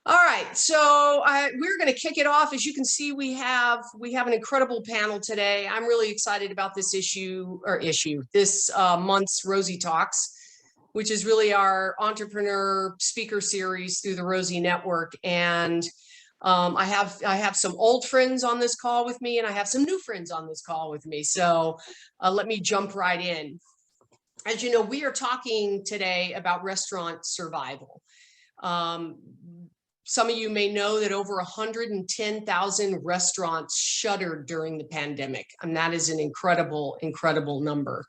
All right, so we're going to kick it off. As you can see, we have an incredible panel today. I'm really excited about this this month's Rosie Talks, which is really our entrepreneur speaker series through the Rosie Network. And I have some old friends on this call with me, and I have some new friends on this call with me. So let me jump right in. As you know, we are talking today about restaurant survival. Some of you may know that over 110,000 restaurants shuttered during the pandemic, and that is an incredible, incredible number.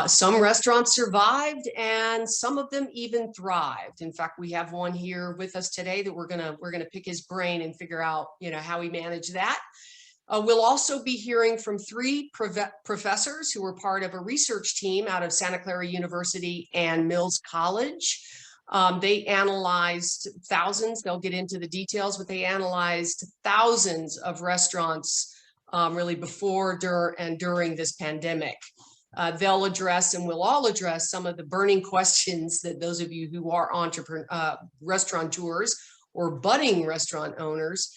Some restaurants survived, and some of them even thrived. In fact, we have one here with us today that we're gonna pick his brain and figure out, how he managed that. We'll also be hearing from three professors who were part of a research team out of Santa Clara University and Mills College. They analyzed thousands, they'll get into the details, but they analyzed thousands of restaurants really before, during this pandemic. They'll address, and we'll all address, some of the burning questions that those of you who are restaurateurs or budding restaurant owners,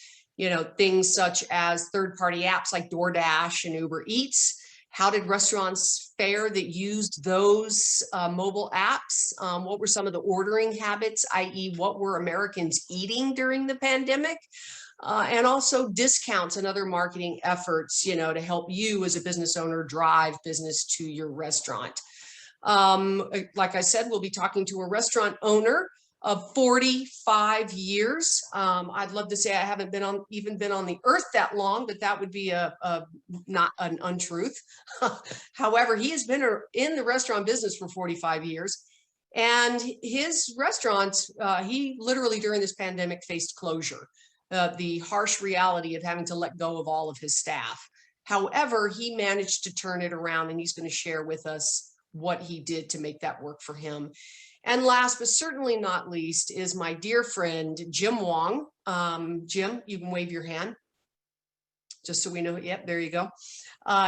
things such as third-party apps like DoorDash and Uber Eats. How did restaurants fare that used those mobile apps? What were some of the ordering habits, i.e. what were Americans eating during the pandemic? And also discounts and other marketing efforts, to help you as a business owner drive business to your restaurant. Like I said, we'll be talking to a restaurant owner of 45 years. I'd love to say I haven't even been on the earth that long, but that would be not an untruth. However, he has been in the restaurant business for 45 years. And his restaurants, he literally during this pandemic faced closure, the harsh reality of having to let go of all of his staff. However, he managed to turn it around, and he's going to share with us what he did to make that work for him. And last, but certainly not least, is my dear friend, Jim Wong. Jim, you can wave your hand, just so we know. Yep, there you go.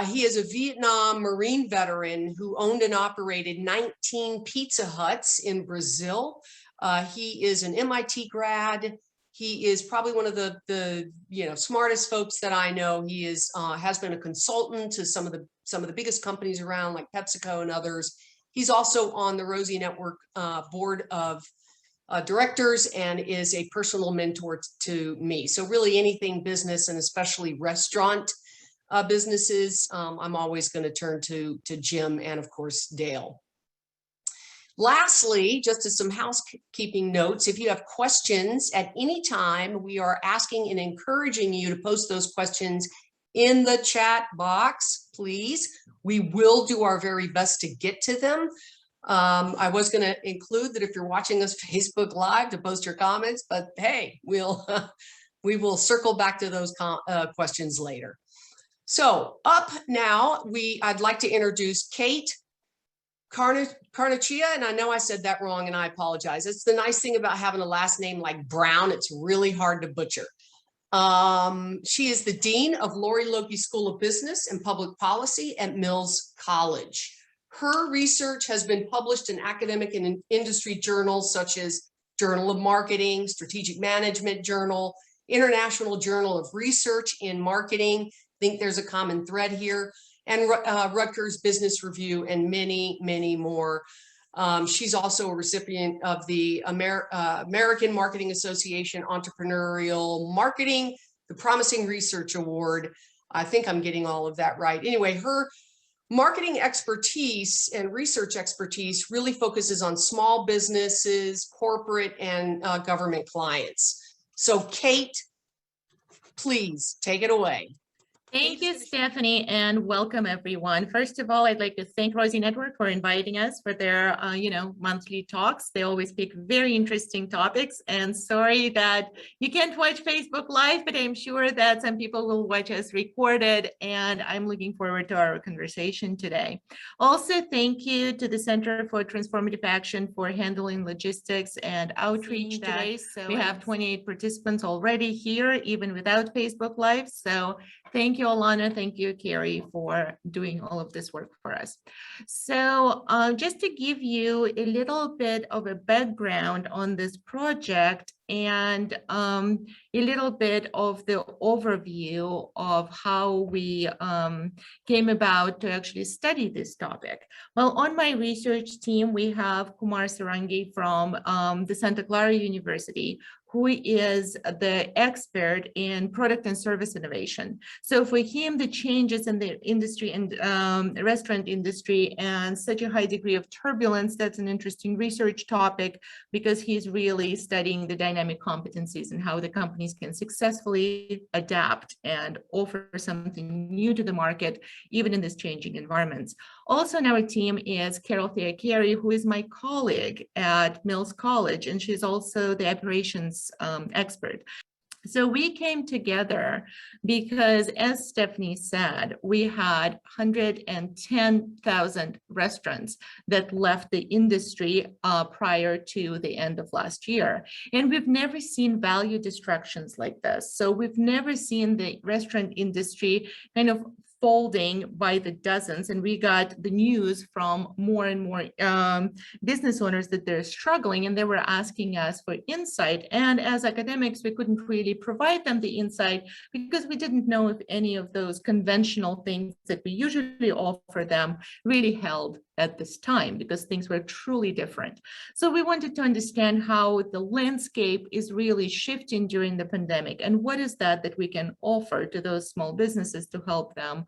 He is a Vietnam Marine veteran who owned and operated 19 Pizza Huts in Brazil. He is an MIT grad. He is probably one of the smartest folks that I know. He has been a consultant to some of the biggest companies around, like PepsiCo and others. He's also on the Rosie Network board of directors and is a personal mentor to me. So really anything business, and especially restaurant businesses, I'm always going to turn to Jim and, of course, Dale. Lastly, just as some housekeeping notes, if you have questions at any time, we are asking and encouraging you to post those questions in the chat box, please. We will do our very best to get to them. I was going to include that if you're watching us Facebook Live to post your comments, but hey, we will circle back to those questions later. So up now, I'd like to introduce Kate Carnicia, and I know I said that wrong, and I apologize. It's the nice thing about having a last name like Brown; it's really hard to butcher. She is the Dean of Lori Loki School of Business and Public Policy at Mills College. Her research has been published in academic and industry journals such as Journal of Marketing, Strategic Management Journal, International Journal of Research in Marketing. I think there's a common thread here, and Rutgers Business Review, and many, many more. She's also a recipient of the American Marketing Association Entrepreneurial Marketing, the Promising Research Award. I think I'm getting all of that right. Anyway, her marketing expertise and research expertise really focuses on small businesses, corporate, and government clients. So Kate, please take it away. Thank you, Stephanie, and welcome everyone. First of all, I'd like to thank Rosie Network for inviting us for their, monthly talks. They always pick very interesting topics, and sorry that you can't watch Facebook Live, but I'm sure that some people will watch us recorded, and I'm looking forward to our conversation today. Also, thank you to the Center for Transformative Action for handling logistics and outreach today. So we have 28 participants already here, even without Facebook Live. So thank you, Alana. Thank you, Carrie, for doing all of this work for us. So just to give you a little bit of a background on this project, and a little bit of the overview of how we came about to actually study this topic. Well, on my research team, we have Kumar Sarangi from the Santa Clara University, who is the expert in product and service innovation. So for him, the changes in the industry and restaurant industry and such a high degree of turbulence, that's an interesting research topic, because he's really studying the dynamic competencies and how the companies can successfully adapt and offer something new to the market, even in this changing environments. Also on our team is Carol Theakeri, who is my colleague at Mills College, and she's also the operations expert. So we came together because, as Stephanie said, we had 110,000 restaurants that left the industry prior to the end of last year. And we've never seen value destructions like this. So we've never seen the restaurant industry kind of folding by the dozens, and we got the news from more and more business owners that they're struggling, and they were asking us for insight. And as academics, we couldn't really provide them the insight because we didn't know if any of those conventional things that we usually offer them really held at this time, because things were truly different. So we wanted to understand how the landscape is really shifting during the pandemic, and what is that we can offer to those small businesses to help them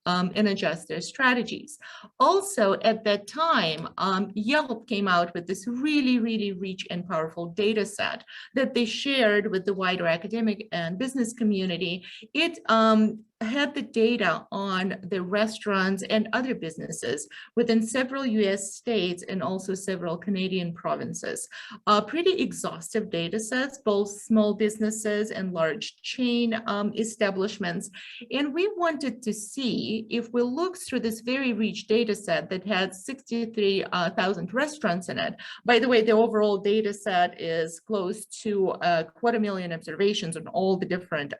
and adjust their strategies. Also, at that time, Yelp came out with this really, really rich and powerful data set that they shared with the wider academic and business community. It had the data on the restaurants and other businesses within several US states and also several Canadian provinces. Pretty exhaustive data sets, both small businesses and large chain establishments. And we wanted to see, if we look through this very rich data set that had 63,000 restaurants in it. By the way, the overall data set is close to 250,000 observations on all the different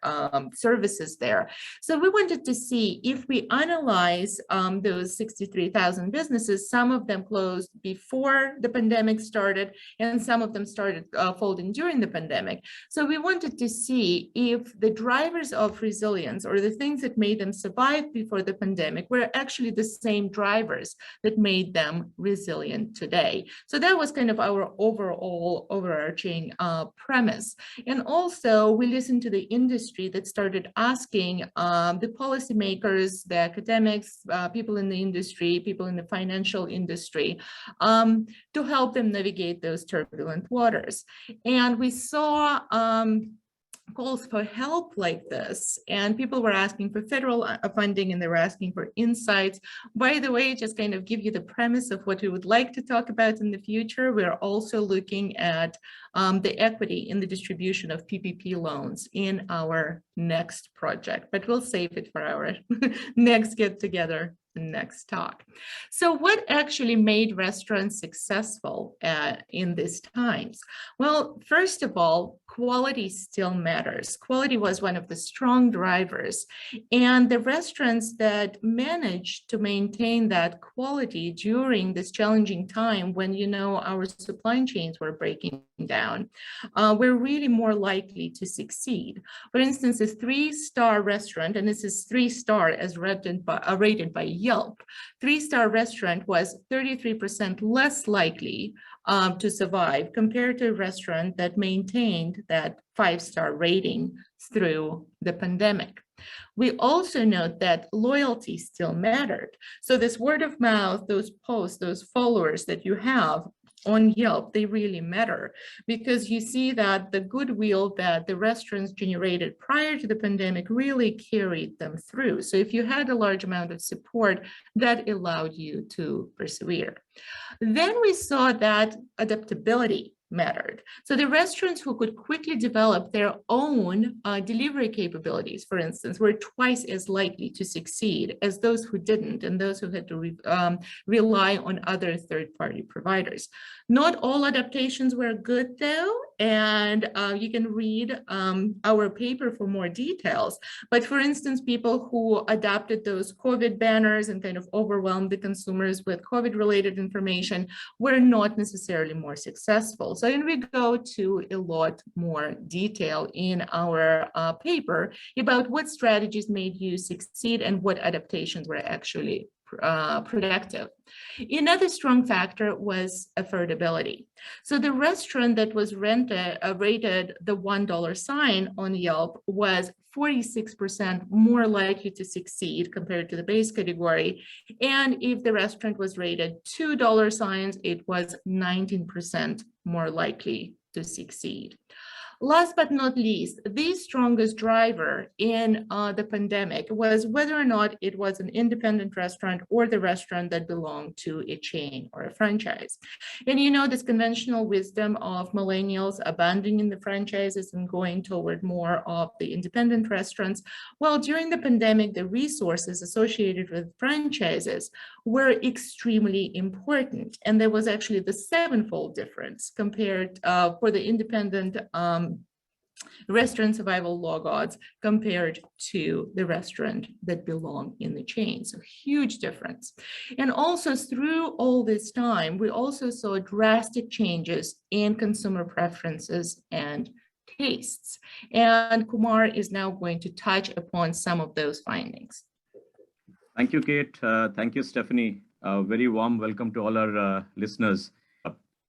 services there. So we wanted to see, if we analyze those 63,000 businesses, some of them closed before the pandemic started, and some of them started folding during the pandemic. So we wanted to see if the drivers of resilience, or the things that made them survive before the pandemic, were actually the same drivers that made them resilient today. So that was kind of our overall overarching premise. And also, we listened to the industry that started asking the policymakers, the academics, people in the industry, people in the financial industry, to help them navigate those turbulent waters. And we saw calls for help like this, and people were asking for federal funding, and they were asking for insights. By the way, just kind of give you the premise of what we would like to talk about in the future, we're also looking at the equity in the distribution of PPP loans in our next project, but we'll save it for our next get together, next talk. So what actually made restaurants successful in these times? Well, first of all, quality still matters. Quality was one of the strong drivers, and the restaurants that managed to maintain that quality during this challenging time when, you know, our supply chains were breaking down, were really more likely to succeed. For instance, a 3-star restaurant, and this is 3-star as rated by Yelp, 3-star restaurant was 33% less likely to survive compared to a restaurant that maintained that 5-star rating through the pandemic. We also note that loyalty still mattered. So this word of mouth, those posts, those followers that you have on Yelp, they really matter, because you see that the goodwill that the restaurants generated prior to the pandemic really carried them through. So if you had a large amount of support, that allowed you to persevere. Then we saw that adaptability mattered. So the restaurants who could quickly develop their own delivery capabilities, for instance, were twice as likely to succeed as those who didn't, and those who had to rely on other third-party providers. Not all adaptations were good, though, and you can read our paper for more details. But for instance, people who adopted those COVID banners and kind of overwhelmed the consumers with COVID-related information were not necessarily more successful. So, and we go to a lot more detail in our paper about what strategies made you succeed and what adaptations were actually productive. Another strong factor was affordability. So the restaurant that was rated the $1 sign on Yelp was 46% more likely to succeed compared to the base category. And if the restaurant was rated $2 signs, it was 19% more likely to succeed. Last but not least, the strongest driver in the pandemic was whether or not it was an independent restaurant or the restaurant that belonged to a chain or a franchise. And you know, this conventional wisdom of millennials abandoning the franchises and going toward more of the independent restaurants. Well, during the pandemic, the resources associated with franchises were extremely important. And there was actually the sevenfold difference compared for the independent restaurant survival log odds compared to the restaurant that belong in the chain. So huge difference. And also through all this time, we also saw drastic changes in consumer preferences and tastes. And Kumar is now going to touch upon some of those findings. Thank you, Kate. Thank you, Stephanie. Very warm welcome to all our listeners.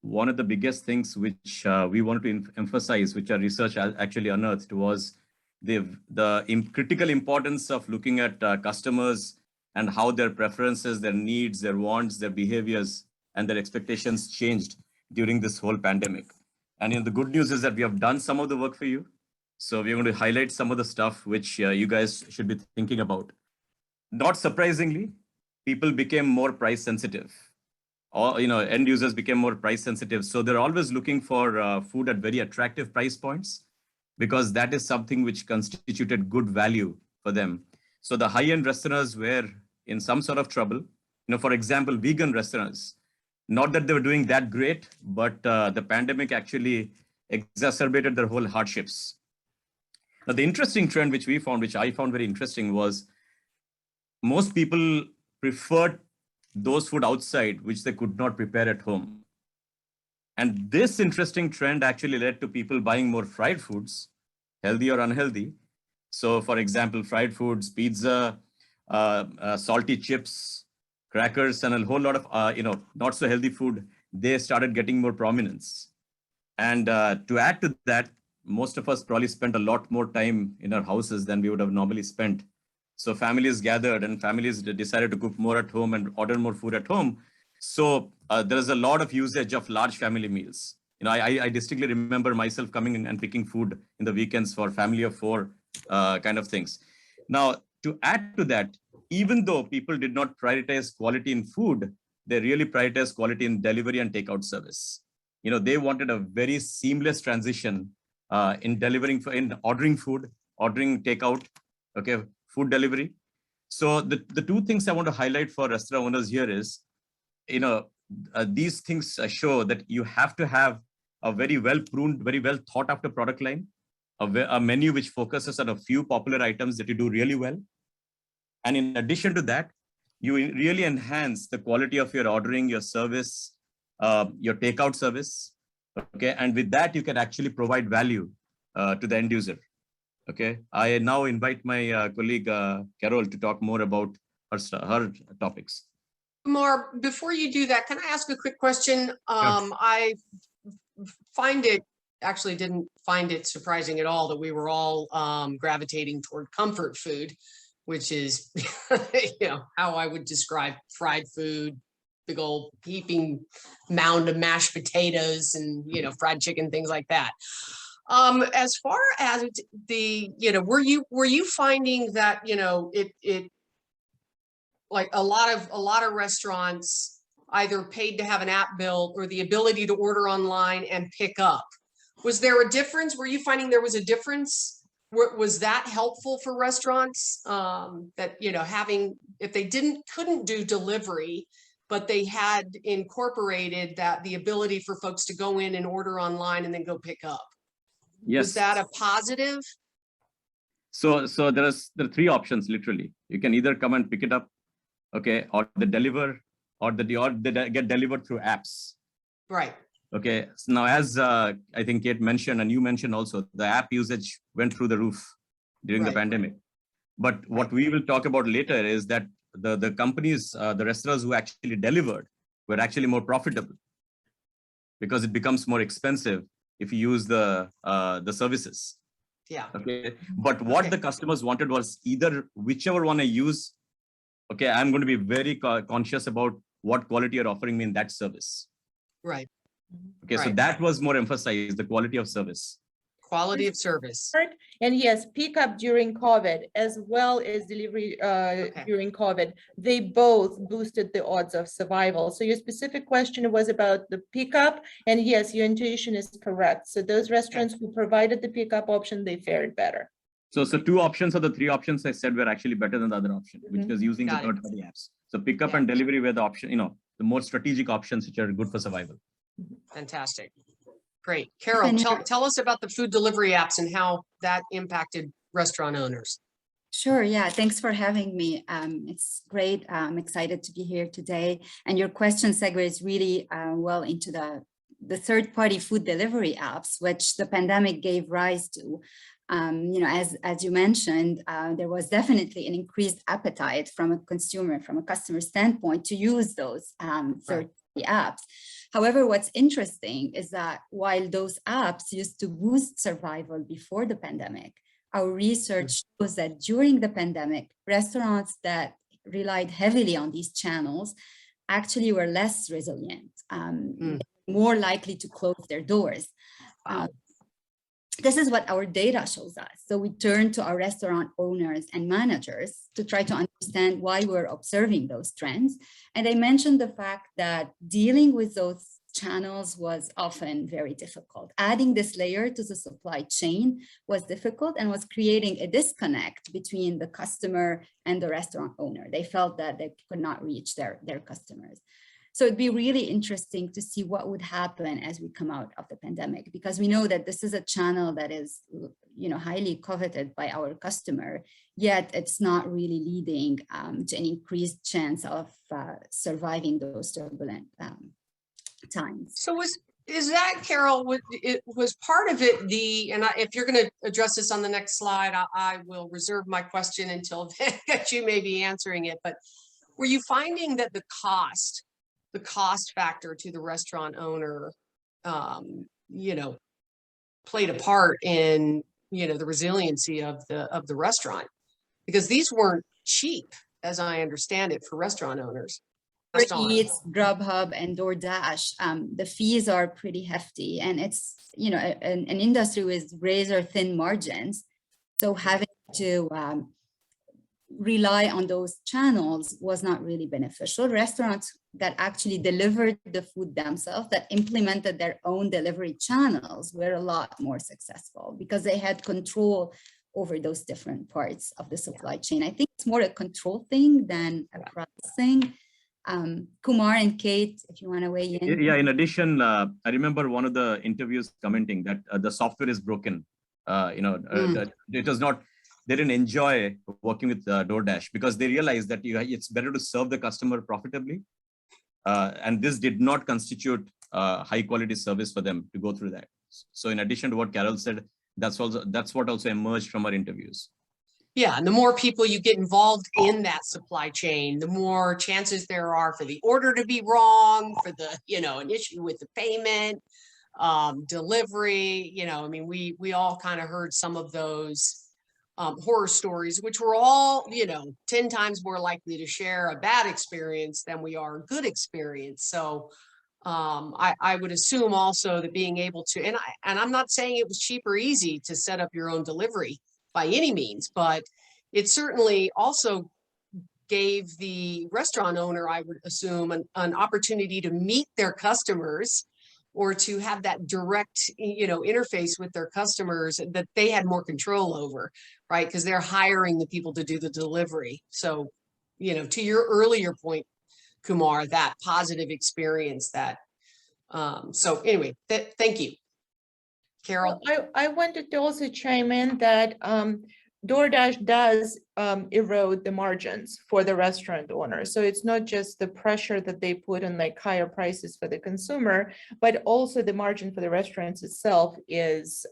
One of the biggest things which we wanted to emphasize, which our research actually unearthed, was the critical importance of looking at customers and how their preferences, their needs, their wants, their behaviors, and their expectations changed during this whole pandemic. And the good news is that we have done some of the work for you. So we're going to highlight some of the stuff which you guys should be thinking about. Not surprisingly, people became more price sensitive. Or, end users became more price sensitive. So they're always looking for food at very attractive price points, because that is something which constituted good value for them. So the high-end restaurants were in some sort of trouble. For example, vegan restaurants, not that they were doing that great, but the pandemic actually exacerbated their whole hardships. Now, the interesting trend which we found, which I found very interesting, was most people preferred those food outside which they could not prepare at home. And this interesting trend actually led to people buying more fried foods, healthy or unhealthy. So for example, fried foods, pizza, salty chips, crackers, and a whole lot of not so healthy food, they started getting more prominence. And to add to that, most of us probably spent a lot more time in our houses than we would have normally spent. So families gathered and families decided to cook more at home and order more food at home. So there is a lot of usage of large family meals. I distinctly remember myself coming in and picking food in the weekends for family of four kind of things. Now, to add to that, even though people did not prioritize quality in food, they really prioritized quality in delivery and takeout service. They wanted a very seamless transition in ordering food, ordering takeout, okay, food delivery. So the two things I want to highlight for restaurant owners here is, these things show that you have to have a very well pruned, very well thought after product line, a menu which focuses on a few popular items that you do really well. And in addition to that, you really enhance the quality of your ordering, your service, your takeout service. Okay, and with that, you can actually provide value to the end user. Okay, I now invite my colleague Carol to talk more about her topics. Kumar, before you do that, can I ask a quick question? I didn't find it surprising at all that we were all gravitating toward comfort food, which is how I would describe fried food, big old heaping mound of mashed potatoes and fried chicken, things like that. As far as the, were you finding that, it like a lot of restaurants either paid to have an app built or the ability to order online and pick up? Was there a difference? Were you finding there was a difference? Was that helpful for restaurants that, having, if they couldn't do delivery, but they had incorporated the ability for folks to go in and order online and then go pick up? Yes. Was that a positive? So there are three options, literally. You can either come and pick it up, okay, or they deliver, or they get delivered through apps. Right. Okay, so now as I think Kate mentioned, and you mentioned also, the app usage went through the roof during the Right. pandemic. But what we will talk about later is that the companies, the restaurants who actually delivered were actually more profitable because it becomes more expensive if you use the services. Yeah. Okay, but what Okay. the customers wanted was either whichever one I use. Okay, I'm going to be very conscious about what quality you're offering me in that service. Right. Okay, so Right. that was more emphasized, the quality of service. Quality of service. And yes, pickup during COVID as well as delivery during COVID, they both boosted the odds of survival. So your specific question was about the pickup, and yes, your intuition is correct. So those restaurants who provided the pickup option, they fared better. So two options of the three options I said were actually better than the other option, which was using the Got it. third-party apps. So pickup and delivery were the option, the more strategic options which are good for survival. Fantastic. Great. Carol, tell us about the food delivery apps and how that impacted restaurant owners. Sure. Yeah. Thanks for having me. It's great. I'm excited to be here today. And your question segues really well into the third-party food delivery apps, which the pandemic gave rise to. As you mentioned, there was definitely an increased appetite from a customer standpoint to use those third-party apps. However, what's interesting is that while those apps used to boost survival before the pandemic, our research shows that during the pandemic, restaurants that relied heavily on these channels actually were less resilient, more likely to close their doors. This is what our data shows us. So we turn to our restaurant owners and managers to try to understand why we're observing those trends. And I mentioned the fact that dealing with those channels was often very difficult. Adding this layer to the supply chain was difficult and was creating a disconnect between the customer and the restaurant owner. They felt that they could not reach their customers. So it'd be really interesting to see what would happen as we come out of the pandemic, because we know that this is a channel that is, highly coveted by our customer, yet it's not really leading to an increased chance of surviving those turbulent times. So is that, Carol, was part of it if you're going to address this on the next slide, I will reserve my question until that you may be answering it, but were you finding that the cost factor to the restaurant owner, played a part in, the resiliency of the restaurant? Because these weren't cheap, as I understand it, for restaurant owners. Eats, Grubhub, and DoorDash, the fees are pretty hefty, and it's, an industry with razor thin margins. So having to rely on those channels was not really beneficial. Restaurants that actually delivered the food themselves, that implemented their own delivery channels, were a lot more successful because they had control over those different parts of the supply chain. I think it's more a control thing than a price thing. Kumar and Kate, if you want to weigh in. Yeah, in addition, I remember one of the interviews commenting that the software is broken. It was not, they didn't enjoy working with DoorDash because they realized that it's better to serve the customer profitably. And this did not constitute high quality service for them to go through that. So in addition to what Carol said, that's what also emerged from our interviews. Yeah, and the more people you get involved in that supply chain, the more chances there are for the order to be wrong, for the, an issue with the payment, delivery, we all kind of heard some of those horror stories, which were all, 10 times more likely to share a bad experience than we are a good experience. So I would assume also that being able to, and I'm not saying it was cheap or easy to set up your own delivery by any means, but it certainly also gave the restaurant owner, I would assume, an opportunity to meet their customers or to have that direct, interface with their customers that they had more control over, right? Because they're hiring the people to do the delivery. So, to your earlier point, Kumar, that positive experience that, so anyway, thank you. Carol? I wanted to also chime in that DoorDash does erode the margins for the restaurant owners. So it's not just the pressure that they put on like higher prices for the consumer, but also the margin for the restaurants itself is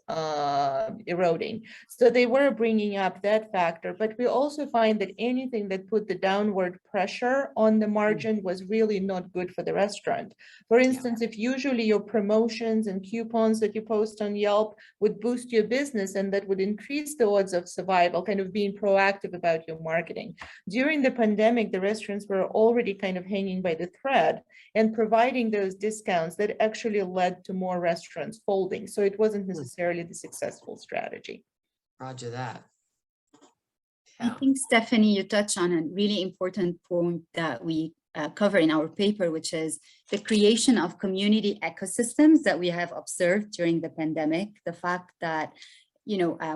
eroding. So they were bringing up that factor, but we also find that anything that put the downward pressure on the margin was really not good for the restaurant. For instance, if usually your promotions and coupons that you post on Yelp would boost your business and that would increase the odds of survival, kind of being proactive about your marketing. During the pandemic, the restaurants were already kind of hanging by the thread and providing those discounts that actually led to more restaurants folding. So it wasn't necessarily the successful strategy. Roger that. I think, Stephanie, you touch on a really important point that we cover in our paper, which is the creation of community ecosystems that we have observed during the pandemic. The fact that,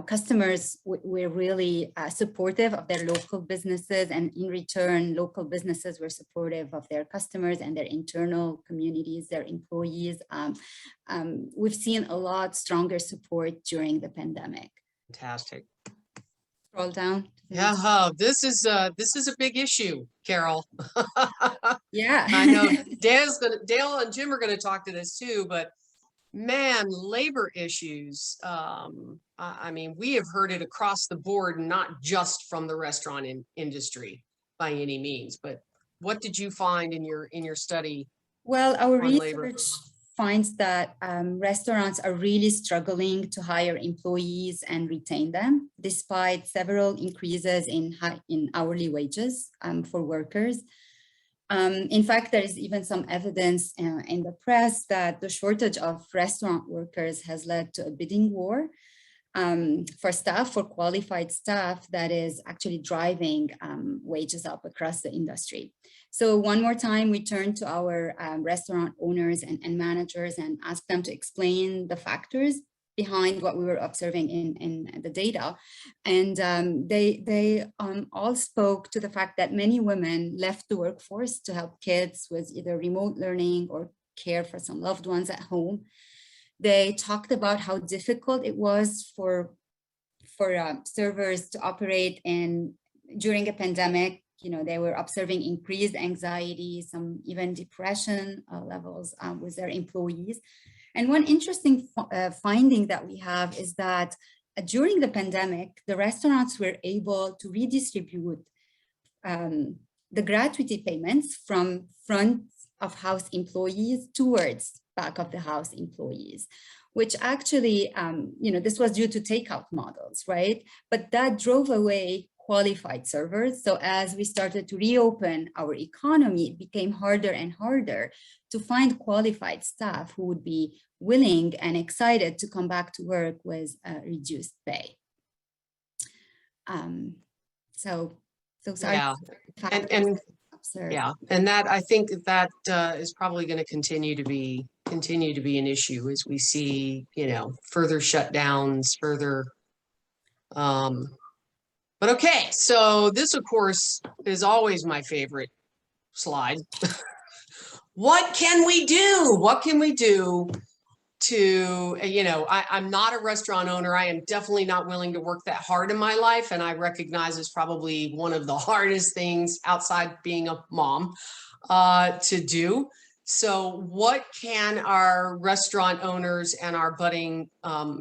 customers were really supportive of their local businesses, and in return, local businesses were supportive of their customers and their internal communities, their employees. We've seen a lot stronger support during the pandemic. Fantastic. Scroll down. Yeah, this is a big issue, Carol. Yeah. I know Dale and Jim are gonna talk to this too, but man, labor issues. I mean, we have heard it across the board, not just from the restaurant industry by any means, but what did you find in your study? Well, our on labor? research finds that restaurants are really struggling to hire employees and retain them, despite several increases in hourly wages for workers. In fact, there is even some evidence in the press that the shortage of restaurant workers has led to a bidding war for qualified staff that is actually driving wages up across the industry. So one more time, we turn to our restaurant owners and managers and ask them to explain the factors behind what we were observing in the data. And they all spoke to the fact that many women left the workforce to help kids with either remote learning or care for some loved ones at home. They talked about how difficult it was for servers to operate during a pandemic. They were observing increased anxiety, some even depression levels with their employees. And one interesting finding that we have is that during the pandemic, the restaurants were able to redistribute the gratuity payments from front of house employees towards back of the house employees, which actually, this was due to takeout models, right? But that drove away qualified servers. So as we started to reopen our economy, it became harder and harder to find qualified staff who would be willing and excited to come back to work with reduced pay. So sorry. Yeah, and that I think that is probably going to continue to be an issue as we see, further shutdowns, further. But okay, so this, of course, is always my favorite slide. What can we do? What can we do to, I'm not a restaurant owner. I am definitely not willing to work that hard in my life. And I recognize it's probably one of the hardest things outside being a mom to do. So what can our restaurant owners and our budding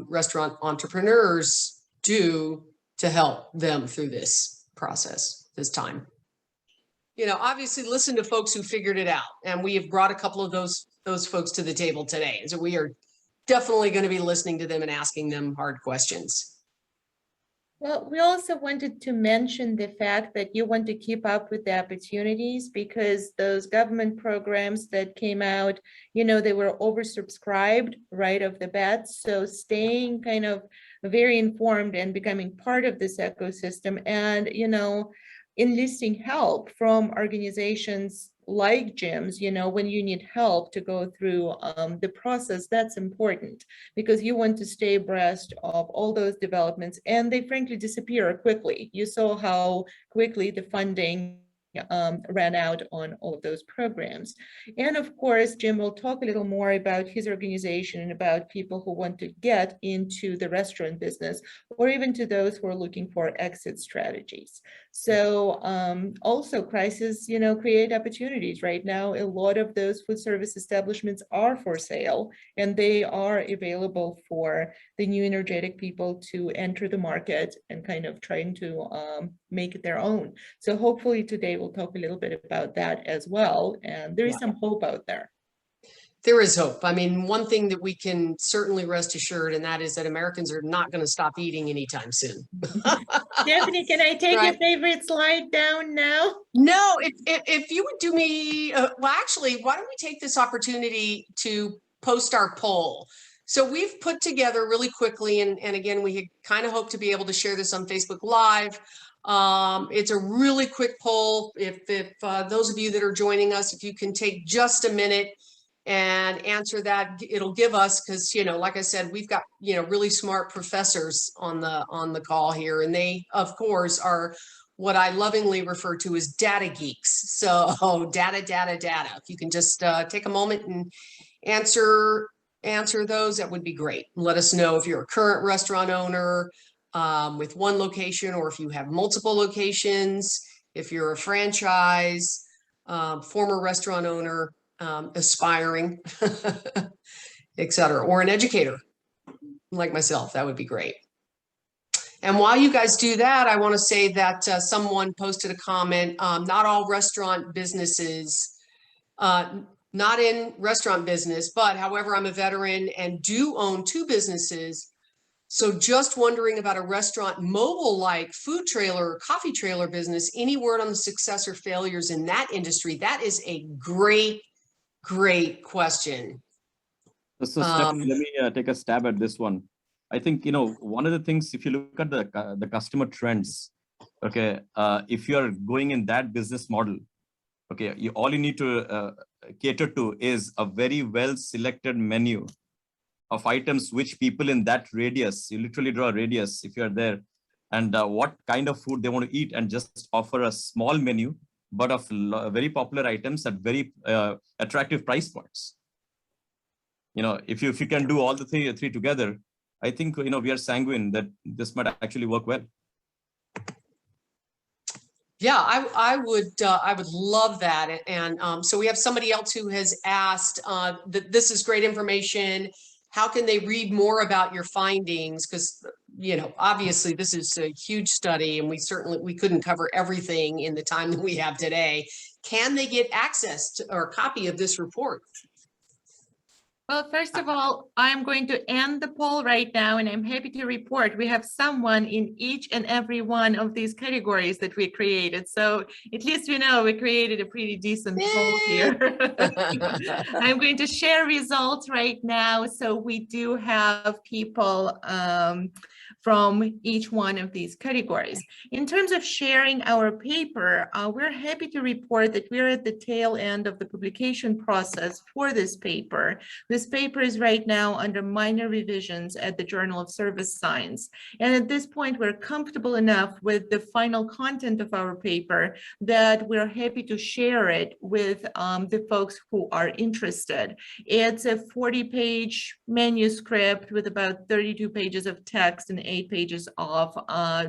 restaurant entrepreneurs do to help them through this process, this time? Obviously listen to folks who figured it out. And we have brought a couple of those folks to the table today. So we are definitely going to be listening to them and asking them hard questions. Well, we also wanted to mention the fact that you want to keep up with the opportunities, because those government programs that came out, they were oversubscribed right off the bat. So staying kind of very informed and becoming part of this ecosystem and, enlisting help from organizations like gyms, when you need help to go through the process, that's important, because you want to stay abreast of all those developments, and they frankly disappear quickly. You saw how quickly the funding ran out on all of those programs. And of course, Jim will talk a little more about his organization and about people who want to get into the restaurant business, or even to those who are looking for exit strategies. So also crises, create opportunities. Right now, a lot of those food service establishments are for sale, and they are available for the new energetic people to enter the market and kind of trying to make it their own. So hopefully today we'll talk a little bit about that as well. And there is some hope out there. There is hope. I mean, one thing that we can certainly rest assured, and that is that Americans are not going to stop eating anytime soon. Stephanie, can I take your favorite slide down now? No, if you would do me, well, actually, why don't we take this opportunity to post our poll? So we've put together really quickly, and again, we kind of hope to be able to share this on Facebook Live. It's a really quick poll. If those of you that are joining us, if you can take just a minute and answer that, it'll give us, because like I said, we've got really smart professors on the call here, and they of course are what I lovingly refer to as data geeks. So data. If you can just take a moment and answer those, that would be great. Let us know if you're a current restaurant owner with one location, or if you have multiple locations, if you're a franchise, former restaurant owner, aspiring, etc., or an educator like myself. That would be great. And while you guys do that, I want to say that someone posted a comment. Not all restaurant businesses, not in restaurant business, but however, I'm a veteran and do own 2 businesses. So just wondering about a restaurant mobile-like food trailer or coffee trailer business. Any word on the success or failures in that industry? That is a great question. So Stephanie, let me take a stab at this one. I think, one of the things, if you look at the customer trends, okay, if you are going in that business model, okay, all you need to cater to is a very well selected menu of items which people in that radius, you literally draw a radius if you're there, and what kind of food they want to eat, and just offer a small menu, but of very popular items at very attractive price points. If you can do all the three together, I think we are sanguine that this might actually work well. Yeah, I would love that. And so we have somebody else who has asked that this is great information. How can they read more about your findings? Because, obviously this is a huge study, and we couldn't cover everything in the time that we have today. Can they get access to or a copy of this report? Well, first of all, I'm going to end the poll right now, and I'm happy to report we have someone in each and every one of these categories that we created. So at least we know we created a pretty decent poll here. I'm going to share results right now. So we do have people from each one of these categories. In terms of sharing our paper, we're happy to report that we're at the tail end of the publication process for this paper. This paper is right now under minor revisions at the Journal of Service Science. And at this point, we're comfortable enough with the final content of our paper that we're happy to share it with the folks who are interested. It's a 40-page manuscript with about 32 pages of text and 8 pages of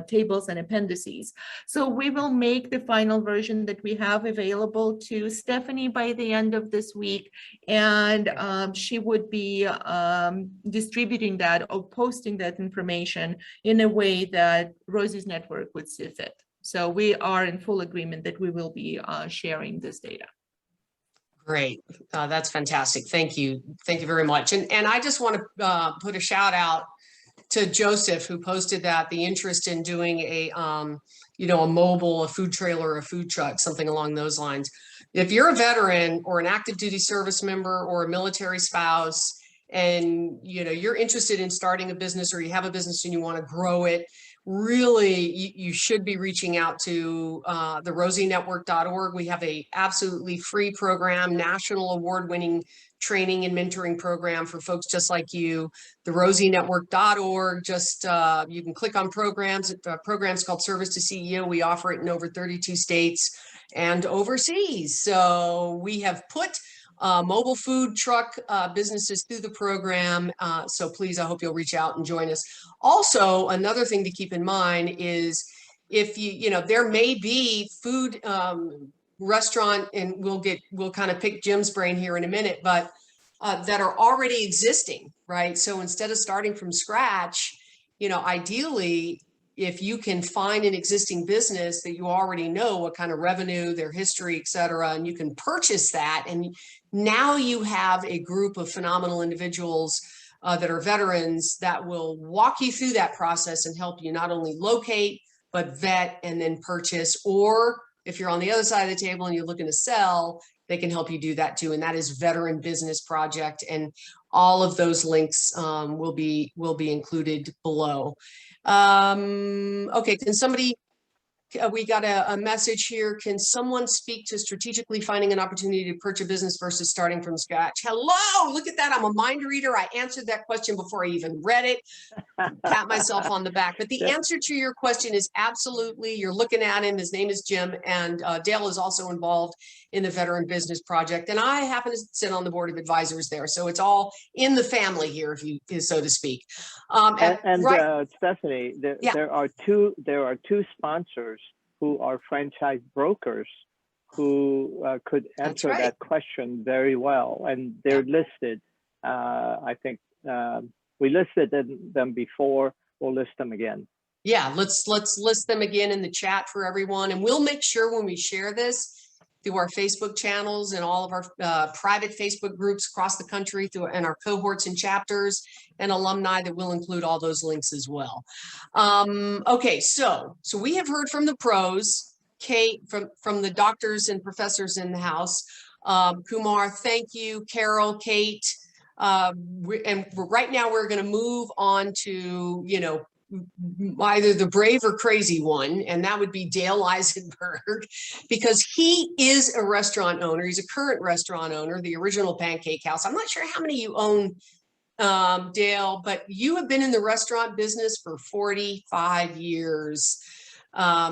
tables and appendices. So we will make the final version that we have available to Stephanie by the end of this week, and she would be distributing that or posting that information in a way that Rosie's network would see fit. So we are in full agreement that we will be sharing this data. Great. That's fantastic. Thank you. Thank you very much. And I just want to put a shout out to Joseph, who posted that the interest in doing a mobile, a food trailer, a food truck, something along those lines. If you're a veteran or an active duty service member or a military spouse, and you're interested in starting a business, or you have a business and you want to grow it, really you should be reaching out to the rosienetwork.org. We have a absolutely free program, national award-winning training and mentoring program for folks just like you. The rosienetwork.org, just you can click on programs. Programs called Service to CEO. We offer it in over 32 states. and overseas. So we have put mobile food truck businesses through the program. So please, I hope you'll reach out and join us. Also, another thing to keep in mind is if there may be food restaurant, and we'll kind of pick Jim's brain here in a minute, but that are already existing, right? So instead of starting from scratch, ideally, if you can find an existing business that you already know what kind of revenue, their history, et cetera, and you can purchase that, and now you have a group of phenomenal individuals that are veterans that will walk you through that process and help you not only locate, but vet and then purchase. Or if you're on the other side of the table and you're looking to sell, they can help you do that too. And that is Veteran Business Project. And all of those links will be included below. Okay, can somebody, we got a message here. Can someone speak to strategically finding an opportunity to purchase a business versus starting from scratch? Hello, look at that. I'm a mind reader. I answered that question before I even read it. Pat myself on the back. But the answer to your question is absolutely. You're looking at him. His name is Jim, and Dale is also involved in the Veteran Business Project. And I happen to sit on the board of advisors there. So it's all in the family here, if you so to speak. Stephanie, there are two sponsors who are franchise brokers who could answer that question very well, and they're listed. I think we listed them before. We'll list them again. Yeah, let's list them again in the chat for everyone, and we'll make sure when we share this through our Facebook channels and all of our private Facebook groups across the country, and our cohorts and chapters and alumni, that will include all those links as well. Okay, so we have heard from the pros, Kate, from the doctors and professors in the house. Kumar, thank you. Carol, Kate, and right now we're going to move on to either the brave or crazy one, and that would be Dale Eisenberg, because he is a restaurant owner. He's a current restaurant owner, the original Pancake House. I'm not sure how many you own, Dale, but you have been in the restaurant business for 45 years. I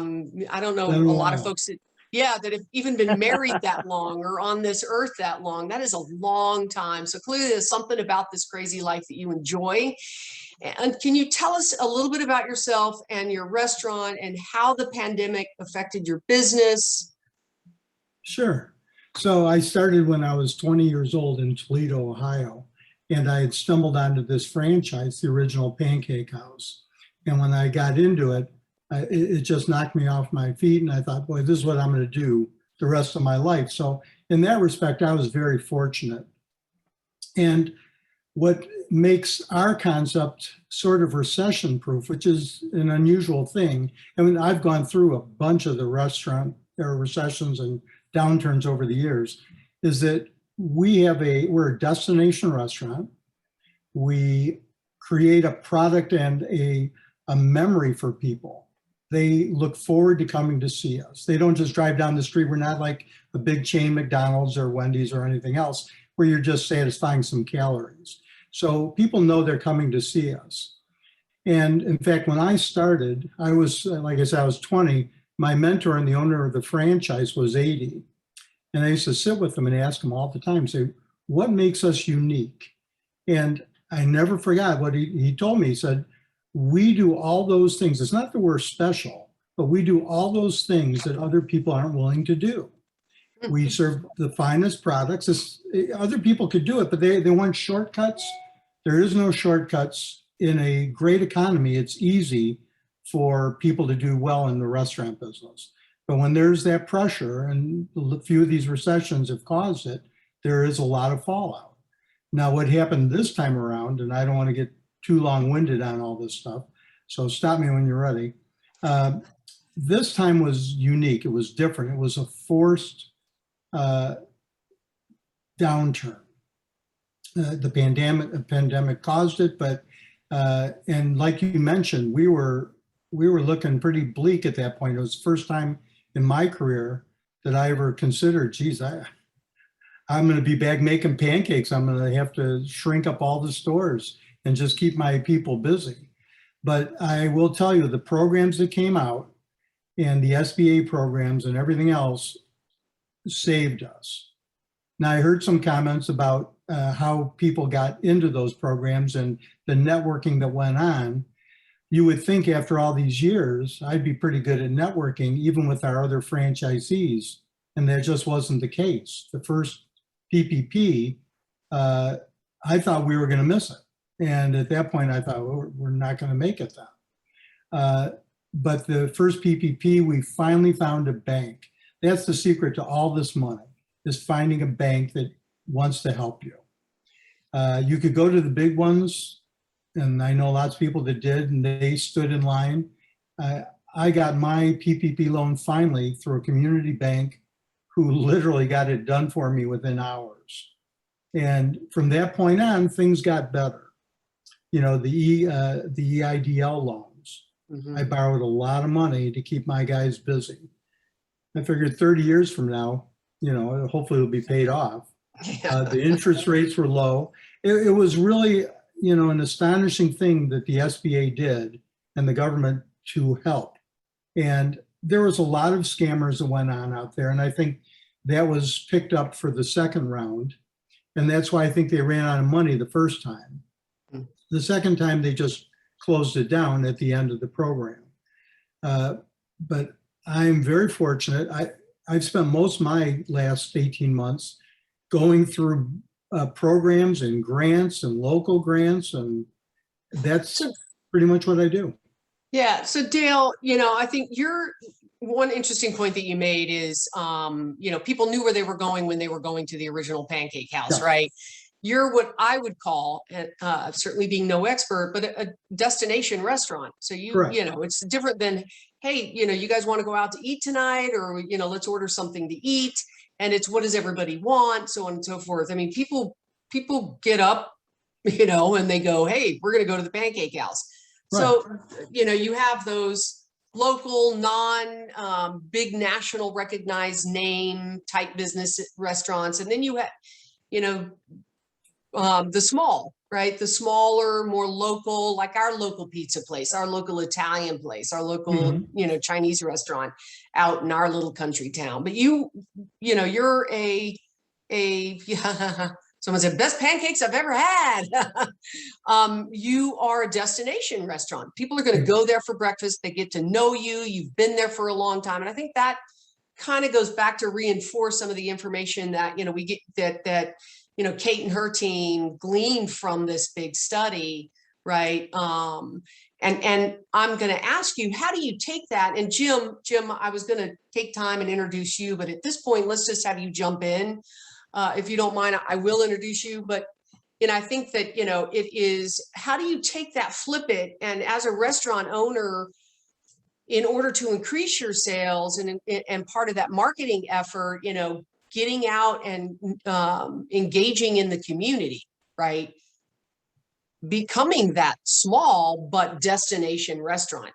don't know a lot of folks that have even been married that long or on this earth that long. That is a long time. So clearly there's something about this crazy life that you enjoy. And can you tell us a little bit about yourself and your restaurant and how the pandemic affected your business? Sure. So I started when I was 20 years old in Toledo, Ohio, and I had stumbled onto this franchise, the original Pancake House. And when I got into it, it just knocked me off my feet, and I thought, boy, this is what I'm going to do the rest of my life. So in that respect, I was very fortunate. And what makes our concept sort of recession proof, which is an unusual thing. I mean, I've gone through a bunch of the restaurant recessions and downturns over the years, is that we're a destination restaurant. We create a product and a memory for people. They look forward to coming to see us. They don't just drive down the street. We're not like a big chain McDonald's or Wendy's or anything else where you're just satisfying some calories. So people know they're coming to see us. And in fact, when I started, I was, like I said, I was 20. My mentor and the owner of the franchise was 80. And I used to sit with them and ask them all the time, say, what makes us unique? And I never forgot what he told me. He said, we do all those things. It's not that we're special, but we do all those things that other people aren't willing to do. We serve the finest products. Other people could do it, but they want shortcuts. There is no shortcuts. In a great economy, it's easy for people to do well in the restaurant business. But when there's that pressure, and a few of these recessions have caused it, there is a lot of fallout. Now, what happened this time around, and I don't want to get too long-winded on all this stuff, so stop me when you're ready. This time was unique. It was different. It was a forced downturn. The pandemic caused it, but and like you mentioned, we were looking pretty bleak at that point. It was the first time in my career that I ever considered, geez, I'm going to be back making pancakes. I'm going to have to shrink up all the stores and just keep my people busy. But I will tell you, the programs that came out and the SBA programs and everything else saved us. Now, I heard some comments about how people got into those programs and the networking that went on. You would think after all these years, I'd be pretty good at networking, even with our other franchisees, and that just wasn't the case. The first PPP, I thought we were going to miss it. And at that point, I thought, well, we're not going to make it then. But the first PPP, we finally found a bank. That's the secret to all this money, is finding a bank that wants to help you. You could go to the big ones, and I know lots of people that did, and they stood in line. I got my PPP loan finally through a community bank who literally got it done for me within hours. And from that point on, things got better. You know, the EIDL loans. Mhm. I borrowed a lot of money to keep my guys busy. I figured 30 years from now, you know, hopefully it'll be paid off. Yeah. The interest rates were low. It was really, you know, an astonishing thing that the SBA did and the government to help. And there was a lot of scammers that went on out there. And I think that was picked up for the second round. And that's why I think they ran out of money the first time. Mm. The second time, they just closed it down at the end of the program. But I'm very fortunate. I've spent most of my last 18 months going through programs and grants and local grants, and that's pretty much what I do. Yeah. So Dale, you know, I think one interesting point that you made is, you know, people knew where they were going when they were going to the original Pancake House, Yeah. right? You're what I would call, certainly being no expert, but a destination restaurant. So Correct. you know, it's different than, hey, you know, you guys want to go out to eat tonight, or, you know, let's order something to eat. And it's, what does everybody want? So on and so forth. I mean, people get up, you know, and they go, hey, we're going to go to the Pancake House. So, you know, you have those local, big national recognized name type business restaurants. And then you have, you know, the small, right? The smaller, more local, like our local pizza place, our local Italian place, our local, you know, Chinese restaurant out in our little country town. But you know, you're someone said, best pancakes I've ever had. You are a destination restaurant. People are going to go there for breakfast. They get to know you. You've been there for a long time. And I think that kind of goes back to reinforce some of the information that, you know, we get that, you know, Kate and her team gleaned from this big study, right? And I'm going to ask you, how do you take that? And Jim, I was going to take time and introduce you, but at this point, let's just have you jump in. If you don't mind, I will introduce you, but, you know, I think that, you know, it is, how do you take that, flip it? And as a restaurant owner, in order to increase your sales and part of that marketing effort, you know, getting out and engaging in the community, right? Becoming that small but destination restaurant.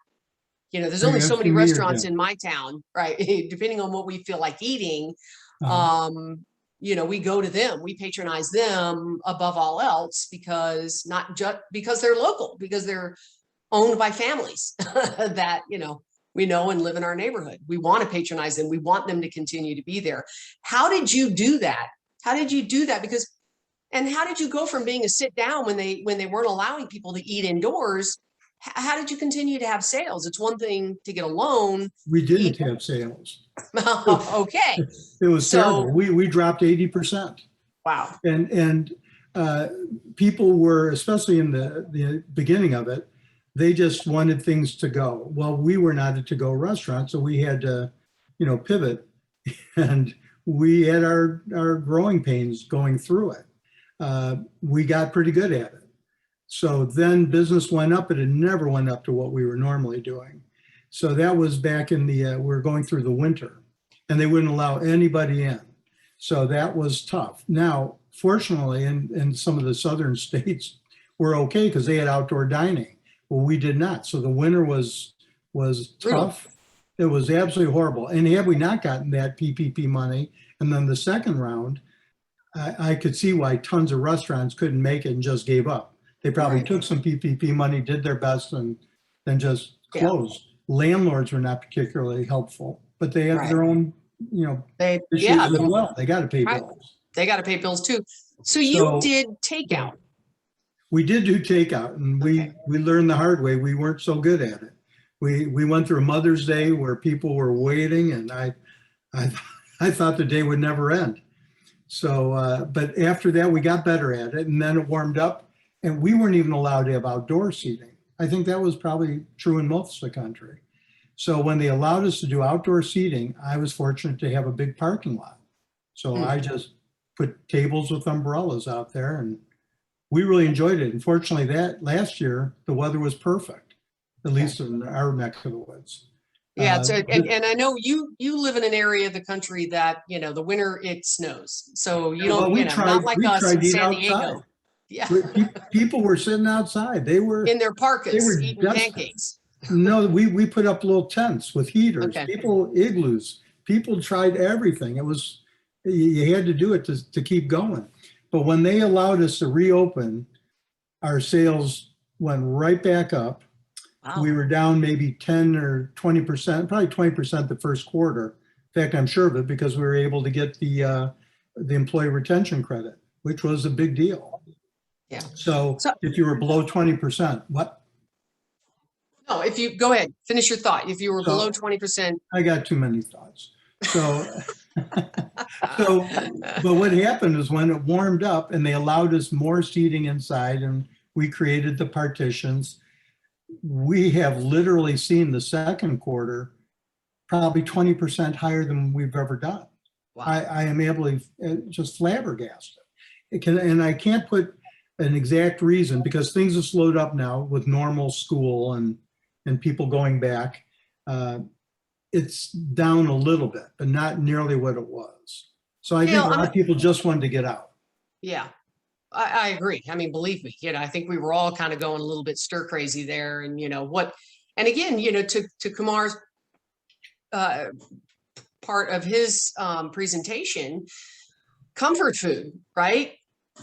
You know, there's only so many restaurants in my town, right? Depending on what we feel like eating, you know, we go to them, we patronize them above all else, because not just because they're local, because they're owned by families that, you know, we know and live in our neighborhood. We want to patronize them. We want them to continue to be there. How did you do that? How did you do that? Because, and how did you go from being a sit down when they weren't allowing people to eat indoors? How did you continue to have sales? It's one thing to get a loan. We didn't have sales. Okay. It was terrible. We dropped 80%. Wow. And people were, especially in the beginning of it, they just wanted things to go. Well, we were not a to-go restaurant, so we had to, you know, pivot, and we had our growing pains going through it. We got pretty good at it. So then business went up, but it never went up to what we were normally doing. So that was back in we were going through the winter, and they wouldn't allow anybody in. So that was tough. Now, fortunately, in some of the southern states, we're okay because they had outdoor dining. Well, we did not. So the winter was tough. It was absolutely horrible. And had we not gotten that PPP money, and then the second round, I could see why tons of restaurants couldn't make it and just gave up. They probably took some PPP money, did their best, and then just closed. Landlords were not particularly helpful, but they have their own They, issues yeah, as well. They got to pay Right. bills. they got to pay bills too. So you So- did takeout. We did do takeout, and we learned the hard way. We weren't so good at it. We went through Mother's Day where people were waiting, and I thought the day would never end. So, but after that, we got better at it, and then it warmed up, and we weren't even allowed to have outdoor seating. I think that was probably true in most of the country. So when they allowed us to do outdoor seating, I was fortunate to have a big parking lot. So I just put tables with umbrellas out there, and we really enjoyed it. Unfortunately, that last year, the weather was perfect, at least in our neck of the woods. Yeah, so and I know you live in an area of the country that, the winter it snows. So you don't, not like we us tried in to eat San outside. Diego. Yeah, People were sitting outside. They were in their parkas were eating desperate. pancakes. No, we put up little tents with heaters. Okay. People igloos. People tried everything. It was you had to do it to keep going. But when they allowed us to reopen, our sales went right back up. Wow. We were down maybe 10 or 20%, probably 20% the first quarter. In fact, I'm sure of it because we were able to get the employee retention credit, which was a big deal. Yeah. So So- if you were below 20%, what? No, if you go ahead, finish your thought. If you were So- below 20%. I got too many thoughts. So, but what happened is when it warmed up and they allowed us more seating inside and we created the partitions, we have literally seen the second quarter probably 20% higher than we've ever done. Wow. I am able to just flabbergasted. And I can't put an exact reason because things have slowed up now with normal school and people going back. It's down a little bit, but not nearly what it was. So I think a lot of people just wanted to get out. Yeah, I agree. I mean, believe me, I think we were all kind of going a little bit stir crazy there. And and again, to Kumar's part of his presentation, comfort food, right?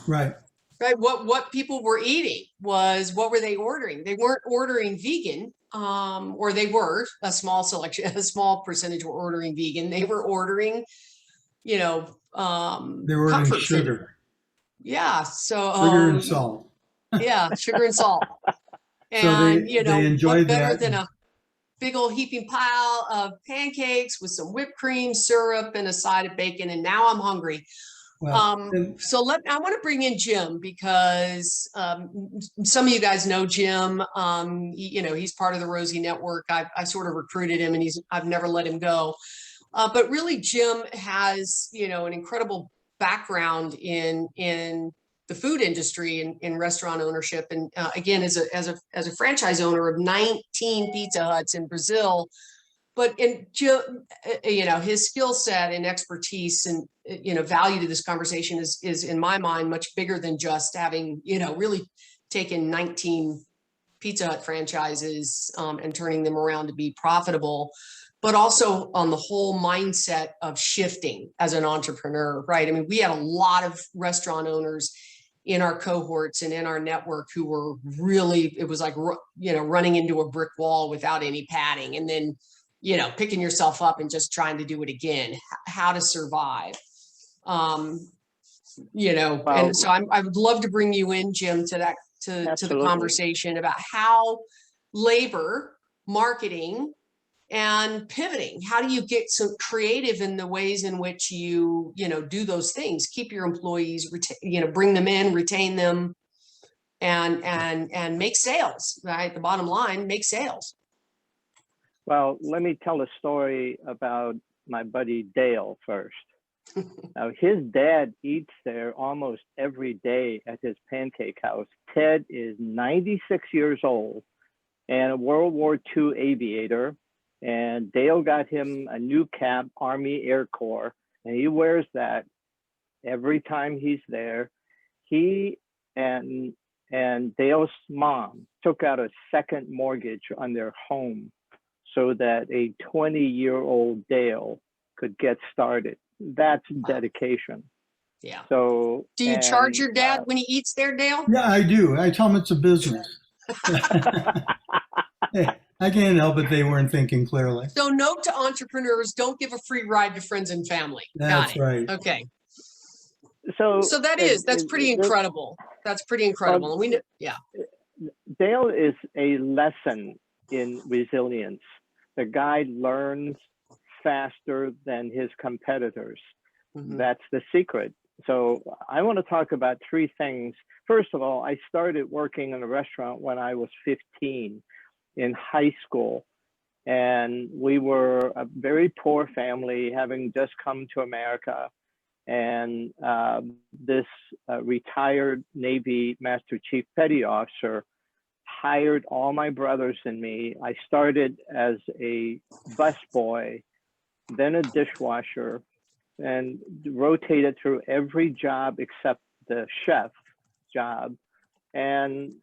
Right. Right. What people were eating was, what were they ordering? They weren't ordering vegan, or they were a small selection, a small percentage were ordering vegan. They were ordering, They were ordering comfort sugar. food. Yeah. So Sugar and salt. Yeah, sugar and salt. And So they enjoyed what better that. than a big old heaping pile of pancakes with some whipped cream, syrup, and a side of bacon. And now I'm hungry. Well, So I want to bring in Jim because some of you guys know Jim. He's part of the Rosie Network. I sort of recruited him, and I've never let him go. But really, Jim has an incredible background in the food industry and in restaurant ownership, and again, as a franchise owner of 19 Pizza Huts in Brazil. But his skill set and expertise and value to this conversation is in my mind much bigger than just having really taken 19 Pizza Hut franchises and turning them around to be profitable, but also on the whole mindset of shifting as an entrepreneur, right? I mean, we had a lot of restaurant owners in our cohorts and in our network who were really, it was like running into a brick wall without any padding, and then picking yourself up and just trying to do it again, how to survive. And so I would love to bring you in, Jim, to the conversation about how labor, marketing, and pivoting, how do you get so creative in the ways in which you do those things, keep your employees, bring them in, retain them, and make sales, right? The bottom line, make sales. Well, let me tell a story about my buddy Dale first. Now, his dad eats there almost every day at his pancake house. Ted is 96 years old and a World War II aviator. And Dale got him a new cap, Army Air Corps, and he wears that every time he's there. He and Dale's mom took out a second mortgage on their home so that a 20-year-old Dale could get started. That's dedication. Yeah. So do you charge your dad when he eats there, Dale? Yeah, I do. I tell him it's a business. I can't help it. They weren't thinking clearly. So note to entrepreneurs, don't give a free ride to friends and family. Got That's it. right. Okay. So That's pretty incredible. That's pretty incredible. And we know, yeah. Dale is a lesson in resilience. The guy learns faster than his competitors. Mhm. That's the secret. So I want to talk about three things. First of all, I started working in a restaurant when I was 15 in high school. And we were a very poor family, having just come to America. And this retired Navy Master Chief Petty Officer hired all my brothers and me. I started as a busboy, then a dishwasher, and rotated through every job except the chef job. And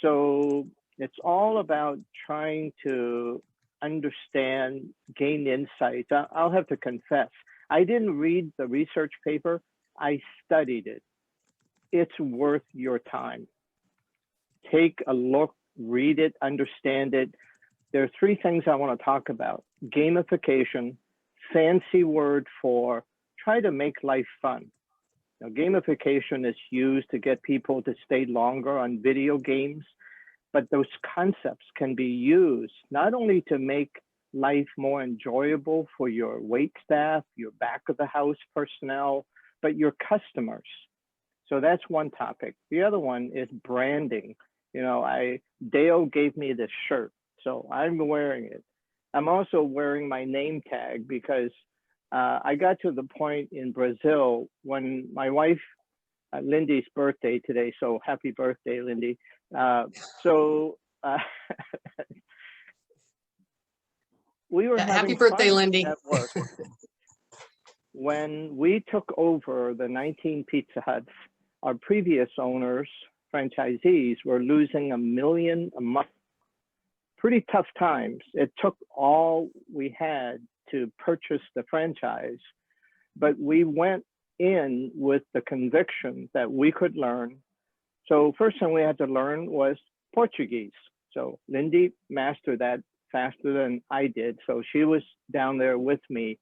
so it's all about trying to understand, gain insights. I'll have to confess, I didn't read the research paper, I studied it. It's worth your time. Take a look, read it, understand it. There are three things I want to talk about. Gamification, fancy word for try to make life fun. Now, gamification is used to get people to stay longer on video games, but those concepts can be used not only to make life more enjoyable for your wait staff, your back of the house personnel, but your customers. So that's one topic. The other one is branding. You know, Dale gave me this shirt, so I'm wearing it. I'm also wearing my name tag because I got to the point in Brazil when my wife, Lindy's birthday today, so happy birthday, Lindy. We were having Happy birthday, fun Lindy. at work. When we took over the 19 Pizza Huts, our previous owners, franchisees, were losing $1 million a month. Pretty tough times. It took all we had to purchase the franchise, but we went in with the conviction that we could learn. So first thing we had to learn was Portuguese. So Lindy mastered that faster than I did. So she was down there with me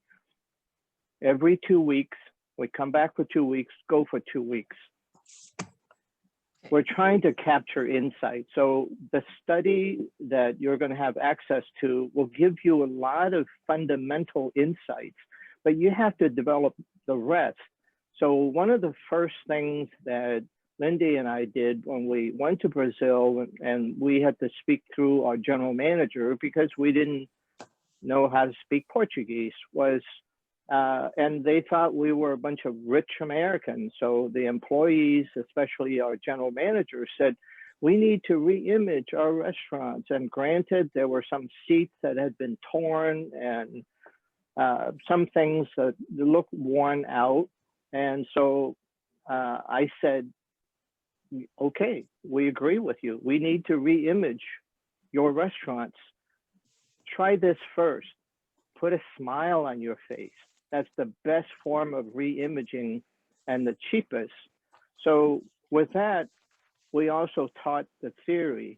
every 2 weeks. We come back for 2 weeks, go for 2 weeks. We're trying to capture insight. So the study that you're going to have access to will give you a lot of fundamental insights, but you have to develop the rest. So one of the first things that Lindy and I did when we went to Brazil, and we had to speak through our general manager because we didn't know how to speak Portuguese, was and they thought we were a bunch of rich Americans. So the employees, especially our general manager, said, we need to re-image our restaurants. And granted, there were some seats that had been torn and some things that looked worn out. And so I said, okay, we agree with you. We need to re-image your restaurants. Try this first. Put a smile on your face. That's the best form of re-imaging and the cheapest. So with that, we also taught the theory.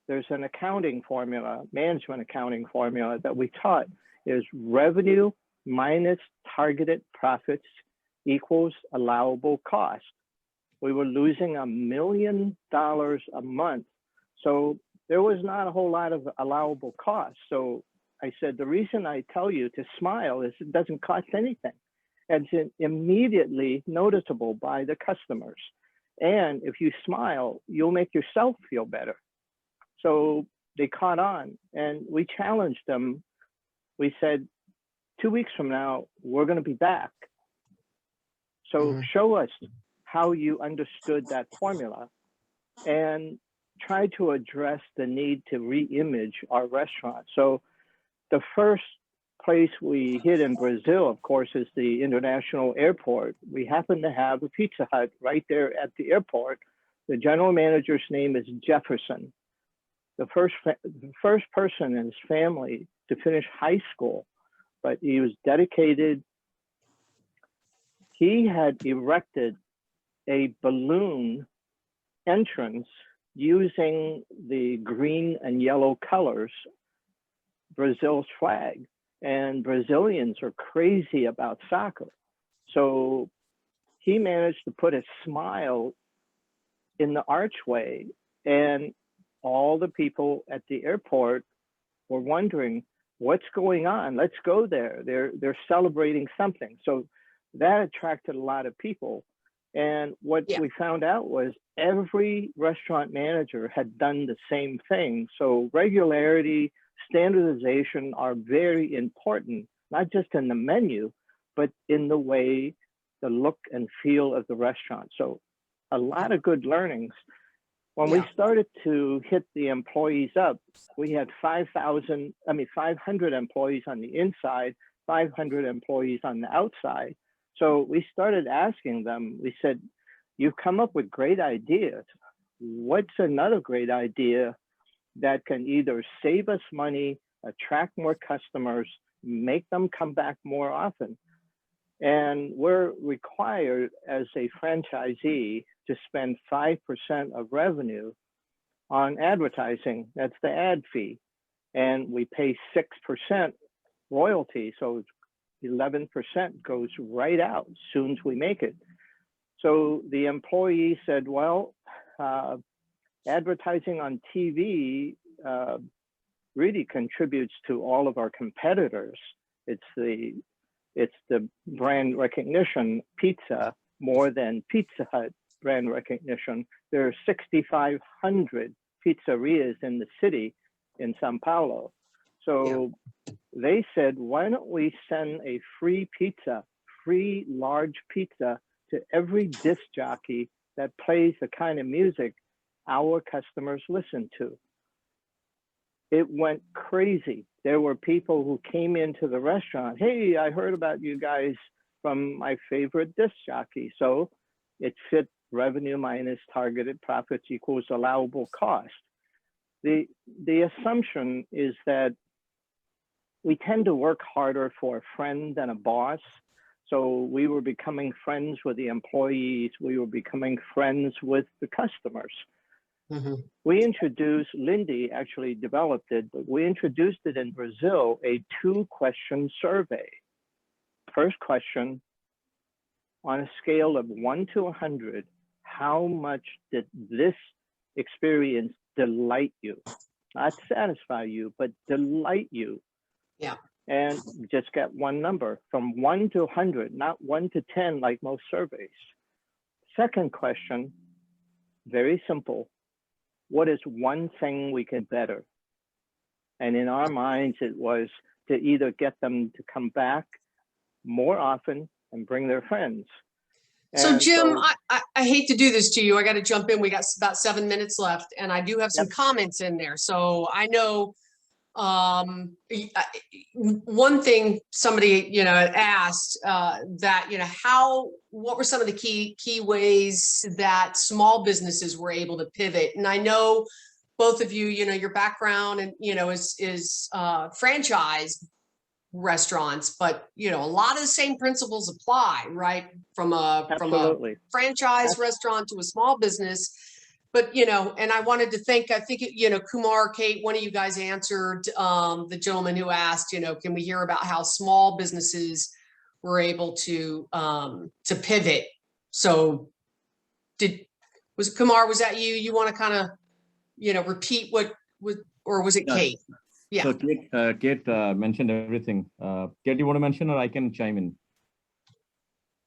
There's an accounting formula, management accounting formula that we taught is revenue minus targeted profits equals allowable cost. We were losing $1 million a month. So there was not a whole lot of allowable cost. So I said, the reason I tell you to smile is it doesn't cost anything. And it's immediately noticeable by the customers. And if you smile, you'll make yourself feel better. So they caught on, and we challenged them. We said, 2 weeks from now, we're going to be back. So show us how you understood that formula and try to address the need to re-image our restaurant. So the first place we hit in Brazil, of course, is the international airport. We happen to have a Pizza Hut right there at the airport. The general manager's name is Jefferson. The first person in his family to finish high school, but he was dedicated. He had erected a balloon entrance using the green and yellow colors, Brazil's flag. And Brazilians are crazy about soccer. So he managed to put a smile in the archway, and all the people at the airport were wondering, what's going on? Let's go there. They're celebrating something. So that attracted a lot of people. And what we found out was every restaurant manager had done the same thing. So regularity, standardization are very important, not just in the menu, but in the way, the look and feel of the restaurant. So a lot of good learnings. When we started to hit the employees up, we had 500 employees on the inside, 500 employees on the outside. So we started asking them, we said, you've come up with great ideas. What's another great idea that can either save us money, attract more customers, make them come back more often? And we're required as a franchisee to spend 5% of revenue on advertising. That's the ad fee. And we pay 6% royalty. So 11% goes right out as soon as we make it. So the employee said, well, advertising on TV really contributes to all of our competitors. It's the brand recognition, pizza, more than Pizza Hut brand recognition. There are 6,500 pizzerias in the city in Sao Paulo. So they said, why don't we send a free large pizza to every disc jockey that plays the kind of music our customers listen to? It went crazy. There were people who came into the restaurant. Hey, I heard about you guys from my favorite disc jockey. So it fit revenue minus targeted profits equals allowable cost. The assumption is that we tend to work harder for a friend than a boss. So we were becoming friends with the employees. We were becoming friends with the customers. We introduced, Lindy actually developed it, but we introduced it in Brazil, a 2-question survey. First question, on a scale of 1 to 100, how much did this experience delight you? Not satisfy you, but delight you. Yeah. And just get one number from 1 to 100, not 1 to 10 like most surveys. Second question, very simple. What is one thing we can better? And in our minds, it was to either get them to come back more often and bring their friends. So Jim, I hate to do this to you. I got to jump in. We got about 7 minutes left, and I do have some comments in there. So I know one thing somebody asked that what were some of the key ways that small businesses were able to pivot? And I know both of you, your background and is franchise restaurants, but a lot of the same principles apply, right? From a franchise restaurant to a small business. But and I wanted to think Kumar, Kate, one of you guys answered the gentleman who asked, can we hear about how small businesses were able to pivot? So Kumar, was that you? You want to kind of repeat or was it Kate? Yeah. So Kate mentioned everything. Kate, you want to mention, or I can chime in?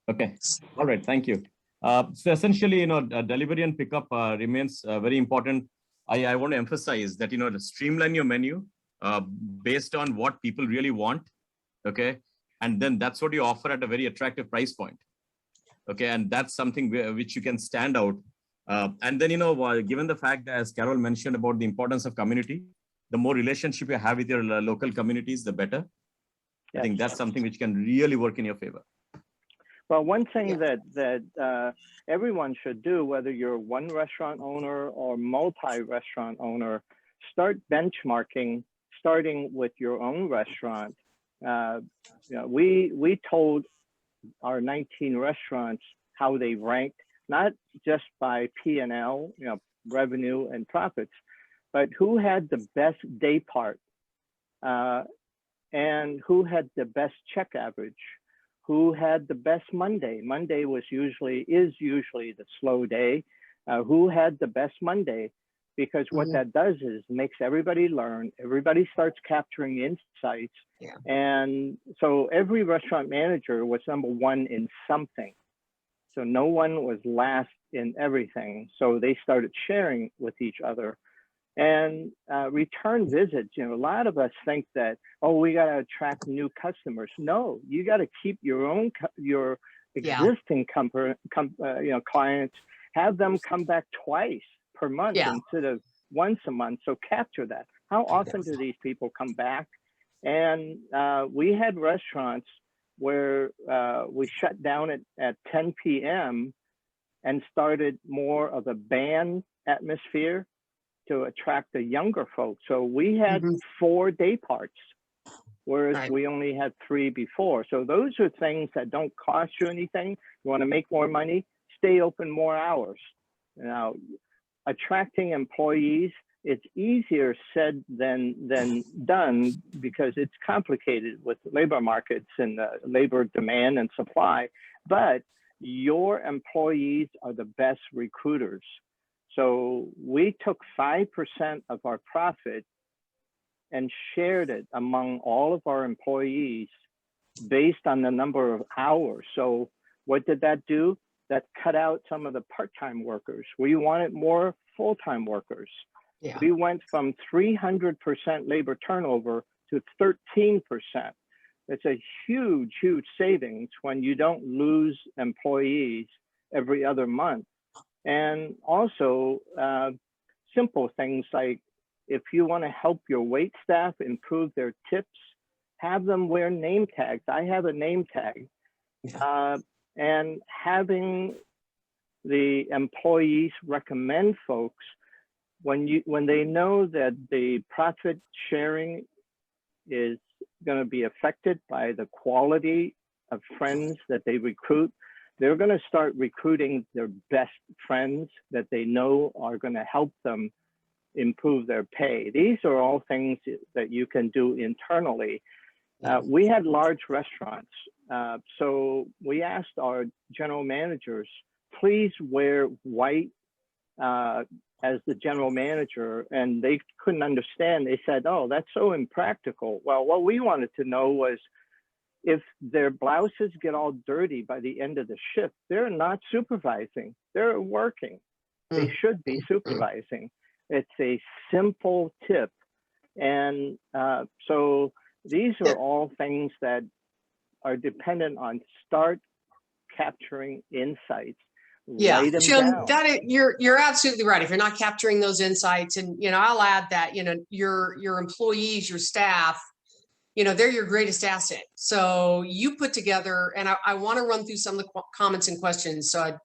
Okay. All right. Thank you. So essentially, delivery and pickup remains very important. I want to emphasize that, to streamline your menu based on what people really want. Okay. And then that's what you offer at a very attractive price point. Okay. And that's something which you can stand out. And then, given the fact that, as Carol mentioned about the importance of community, the more relationship you have with your local communities, the better. Yes. I think that's something which can really work in your favor. Well, one thing that everyone should do, whether you're one restaurant owner or multi-restaurant owner, start benchmarking, starting with your own restaurant. We told our 19 restaurants how they ranked, not just by P&L, revenue and profits, but who had the best day part, and who had the best check average, who had the best Monday. Monday is usually the slow day. Who had the best Monday? Because what that does is makes everybody learn, everybody starts capturing insights. Yeah. And so every restaurant manager was number one in something. So no one was last in everything. So they started sharing with each other. And return visits, a lot of us think that, oh, we got to attract new customers. No, you got to keep your existing clients, have them come back twice per month instead of once a month. So capture that. How often do these people come back? And we had restaurants where we shut down at 10 p.m. and started more of a band atmosphere to attract the younger folks. So we had 4 day parts, whereas we only had 3 before. So those are things that don't cost you anything. You want to make more money, stay open more hours. Now, attracting employees, it's easier said than done because it's complicated with labor markets and labor demand and supply, but your employees are the best recruiters. So we took 5% of our profit and shared it among all of our employees based on the number of hours. So what did that do? That cut out some of the part-time workers. We wanted more full-time workers. Yeah. We went from 300% labor turnover to 13%. It's a huge, huge savings when you don't lose employees every other month. And also simple things like if you want to help your wait staff improve their tips, have them wear name tags. I have a name tag. And having the employees recommend folks when they know that the profit sharing is going to be affected by the quality of friends that they recruit, they're going to start recruiting their best friends that they know are going to help them improve their pay. These are all things that you can do internally. We had large restaurants. So we asked our general managers, please wear white as the general manager, and they couldn't understand. They said, oh, that's so impractical. Well, what we wanted to know was if their blouses get all dirty by the end of the shift, they're not supervising, they're working. They should be supervising. It's a simple tip. And so these are all things that are dependent on start capturing insights. Yeah, Jim, you're absolutely right. If you're not capturing those insights, and I'll add that your employees, your staff, they're your greatest asset. So you put together, and I want to run through some of the comments and questions. So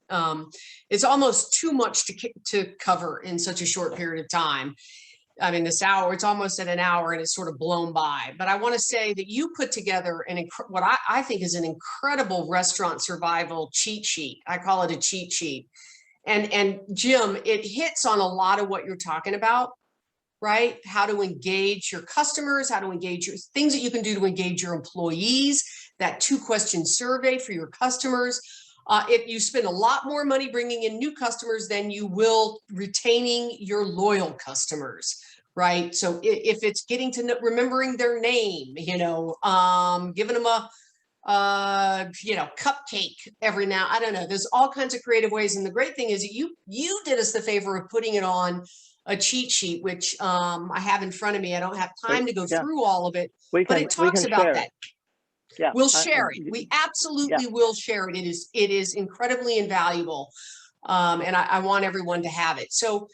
it's almost too much to cover in such a short period of time. I mean, this hour, it's almost at an hour and it's sort of blown by. But I want to say that you put together what I think is an incredible restaurant survival cheat sheet. I call it a cheat sheet. And Jim, it hits on a lot of what you're talking about, right? How to engage your customers, how to engage your things that you can do to engage your employees, that 2-question survey for your customers. If you spend a lot more money bringing in new customers than you will retaining your loyal customers, right? So if it's getting to remembering their name, giving them a cupcake every now, I don't know, there's all kinds of creative ways. And the great thing is you did us the favor of putting it on a cheat sheet, which I have in front of me. I don't have time to go through all of it, but it talks about that. Yeah, we'll share it. We absolutely will share it. It is incredibly invaluable, and I want everyone to have it. So,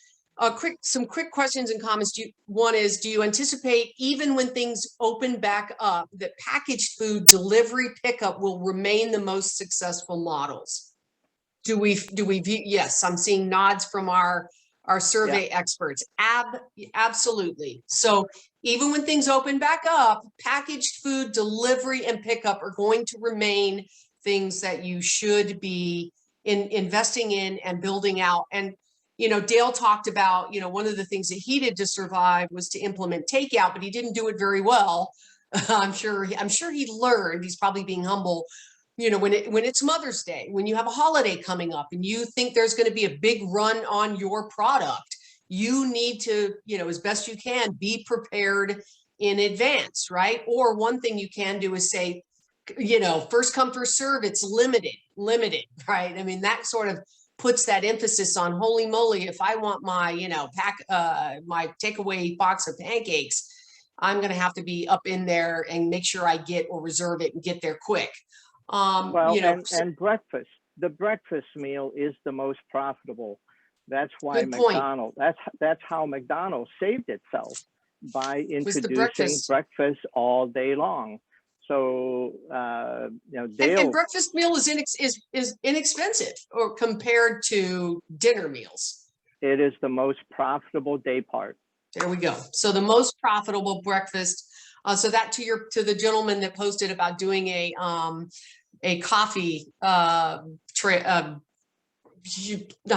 some quick questions and comments. One is, do you anticipate, even when things open back up, that packaged food delivery pickup will remain the most successful models? Do we view? Yes, I'm seeing nods from our survey experts. Absolutely. So even when things open back up, packaged food delivery and pickup are going to remain things that you should be investing in and building out. And Dale talked about, one of the things that he did to survive was to implement takeout, but he didn't do it very well. I'm sure he learned. He's probably being humble. When it's Mother's Day, when you have a holiday coming up and you think there's going to be a big run on your product, you need to, as best you can, be prepared in advance, right? Or one thing you can do is say, first come, first serve, it's limited, right? I mean, that sort of puts that emphasis on, holy moly, if I want my, my takeaway box of pancakes, I'm going to have to be up in there and make sure I get or reserve it and get there quick. And breakfast, the breakfast meal is the most profitable. That's why McDonald's, that's how McDonald's saved itself by introducing breakfast all day long. So, Dale, and breakfast meal is inexpensive or compared to dinner meals. It is the most profitable day part. There we go. So the most profitable breakfast. So that to the gentleman that posted about doing a coffee I'm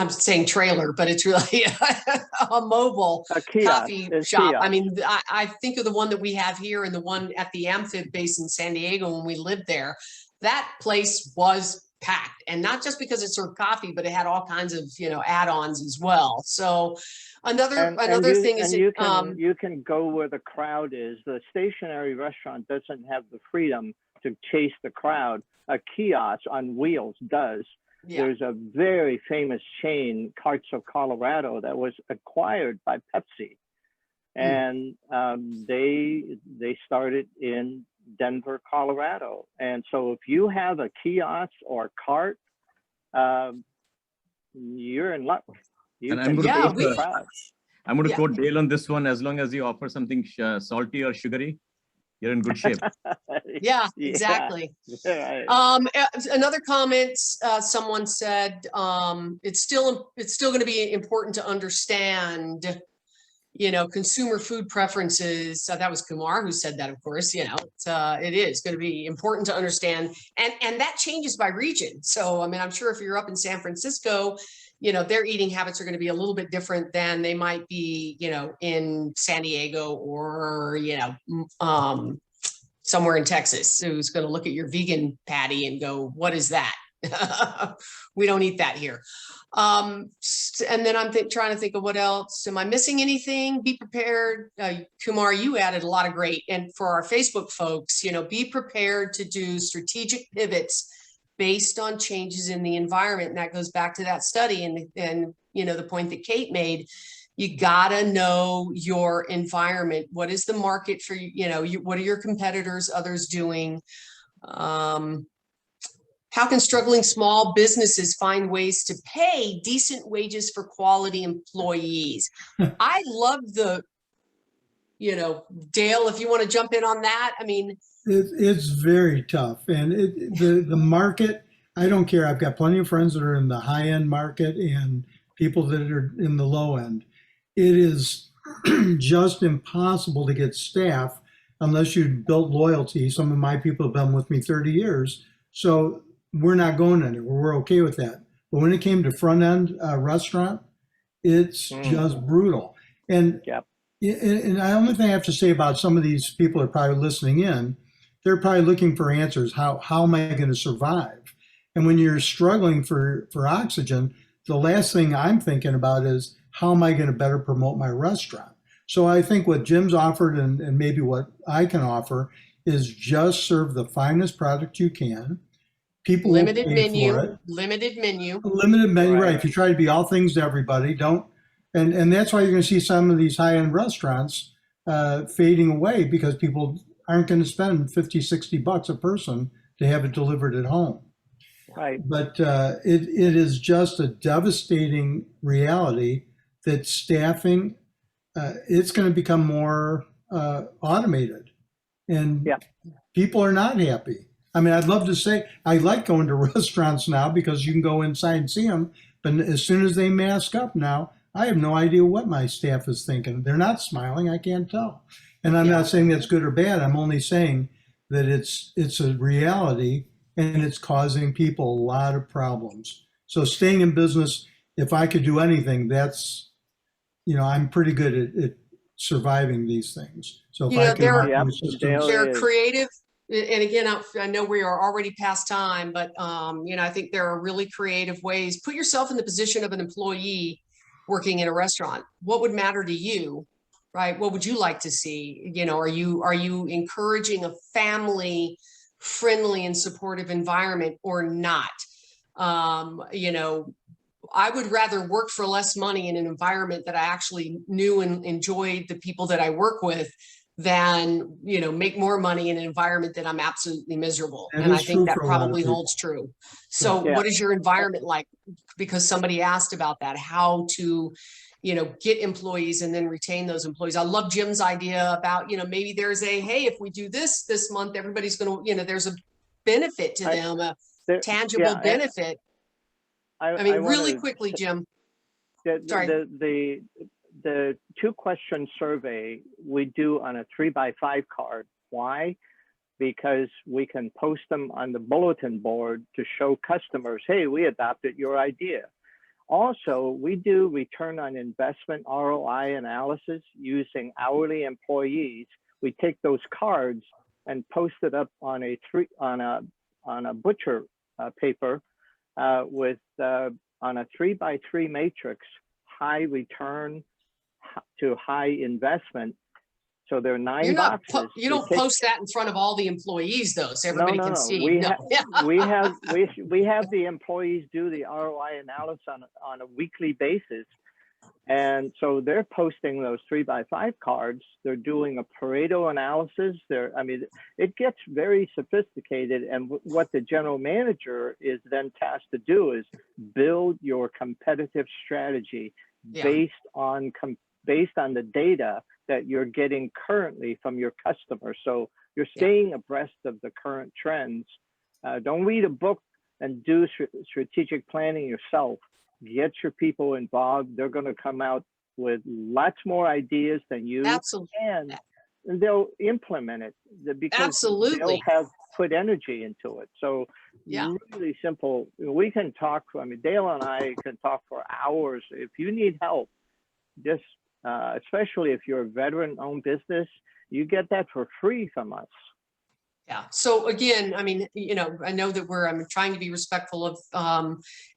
saying trailer, but it's really a mobile coffee shop. I mean, I think of the one that we have here and the one at the Amphib base in San Diego when we lived there. That place was packed, and not just because it served coffee, but it had all kinds of add-ons as well. So another thing is you can go where the crowd is. The stationary restaurant doesn't have the freedom to chase the crowd. A kiosk on wheels does. Yeah. There's a very famous chain, Carts of Colorado, that was acquired by Pepsi, and they started in Denver, Colorado. And so if you have a kiosk or cart, you're in luck. I'm going to quote Dale on this one. As long as you offer something salty or sugary, you're in good shape. Yeah, exactly. Yeah. Another comment, someone said, it's still going to be important to understand, consumer food preferences. That was Kumar who said that, of course. It is going to be important to understand, and that changes by region. So, I mean, I'm sure if you're up in San Francisco, their eating habits are going to be a little bit different than they might be, in San Diego or, somewhere in Texas, who's going to look at your vegan patty and go, what is that? We don't eat that here. And then I'm trying to think of what else. Am I missing anything? Be prepared. Kumar, you added a lot of great. And for our Facebook folks, be prepared to do strategic pivots based on changes in the environment. And that goes back to that study and the point that Kate made. You gotta know your environment. What is the market for what are your competitors, others doing? How can struggling small businesses find ways to pay decent wages for quality employees? I love Dale, if you want to jump in on that. I mean, it's very tough. And the market, I don't care. I've got plenty of friends that are in the high end market and people that are in the low end. It is just impossible to get staff unless you built loyalty. Some of my people have been with me 30 years. So we're not going anywhere. We're okay with that. But when it came to front end restaurant, it's just brutal. And the only thing I have to say about some of these people that are probably listening in, they're probably looking for answers. How am I going to survive? And when you're struggling for oxygen, the last thing I'm thinking about is, how am I going to better promote my restaurant? So I think what Jim's offered and maybe what I can offer is just serve the finest product you can. People limited menu, right. If you try to be all things to everybody, don't. And that's why you're going to see some of these high-end restaurants fading away, because people aren't going to spend $50-$60 a person to have it delivered at home. Right. But it is just a devastating reality that staffing, it's going to become more automated, and people are not happy. I mean, I'd love to say I like going to restaurants now because you can go inside and see them, but as soon as they mask up now, I have no idea what my staff is thinking. They're not smiling. I can't tell. And I'm not saying that's good or bad. I'm only saying that it's a reality, and it's causing people a lot of problems. So staying in business if I could do anything, that's, I'm pretty good at surviving these things. So if I can there offer Yep, assistance, Dale they're is. creative. And again, I know we are already past time, but I think there are really creative ways. Put yourself in the position of an employee working in a restaurant. What would matter to you, right? What would you like to see? Are you encouraging a family friendly and supportive environment or not? I would rather work for less money in an environment that I actually knew and enjoyed the people that I work with than, make more money in an environment that I'm absolutely miserable. That And I is think true that for a lot of probably people. holds true. So Yeah. what is your environment like? Because somebody asked about that, how to, get employees and then retain those employees. I love Jim's idea about, maybe there's hey, if we do this month, everybody's going to, there's a benefit to them, a tangible benefit. I mean, really quickly, Jim. Sorry. The 2-question survey we do on a 3x5 card. Why? Because we can post them on the bulletin board to show customers, hey, we adopted your idea. Also, we do return on investment ROI analysis using hourly employees. We take those cards and post it up on a butcher paper with on a 3x3 matrix, high return to high investment. So there are 9 boxes. You don't post that in front of all the employees though, so everybody can see. We have the employees do the ROI analysis on a weekly basis. And so they're posting those 3x5 cards. They're doing a Pareto analysis. It gets very sophisticated. And what the general manager is then tasked to do is build your competitive strategy based on the data that you're getting currently from your customers. So you're staying abreast of the current trends. Don't read a book and do strategic planning yourself. Get your people involved. They're going to come out with lots more ideas than you. Absolutely. And they'll implement it because they'll have put energy into it. So really simple. We can talk. Dale and I can talk for hours. If you need help, just especially if you're a veteran-owned business, you get that for free from us. Yeah. So again, I know that I'm trying to be respectful of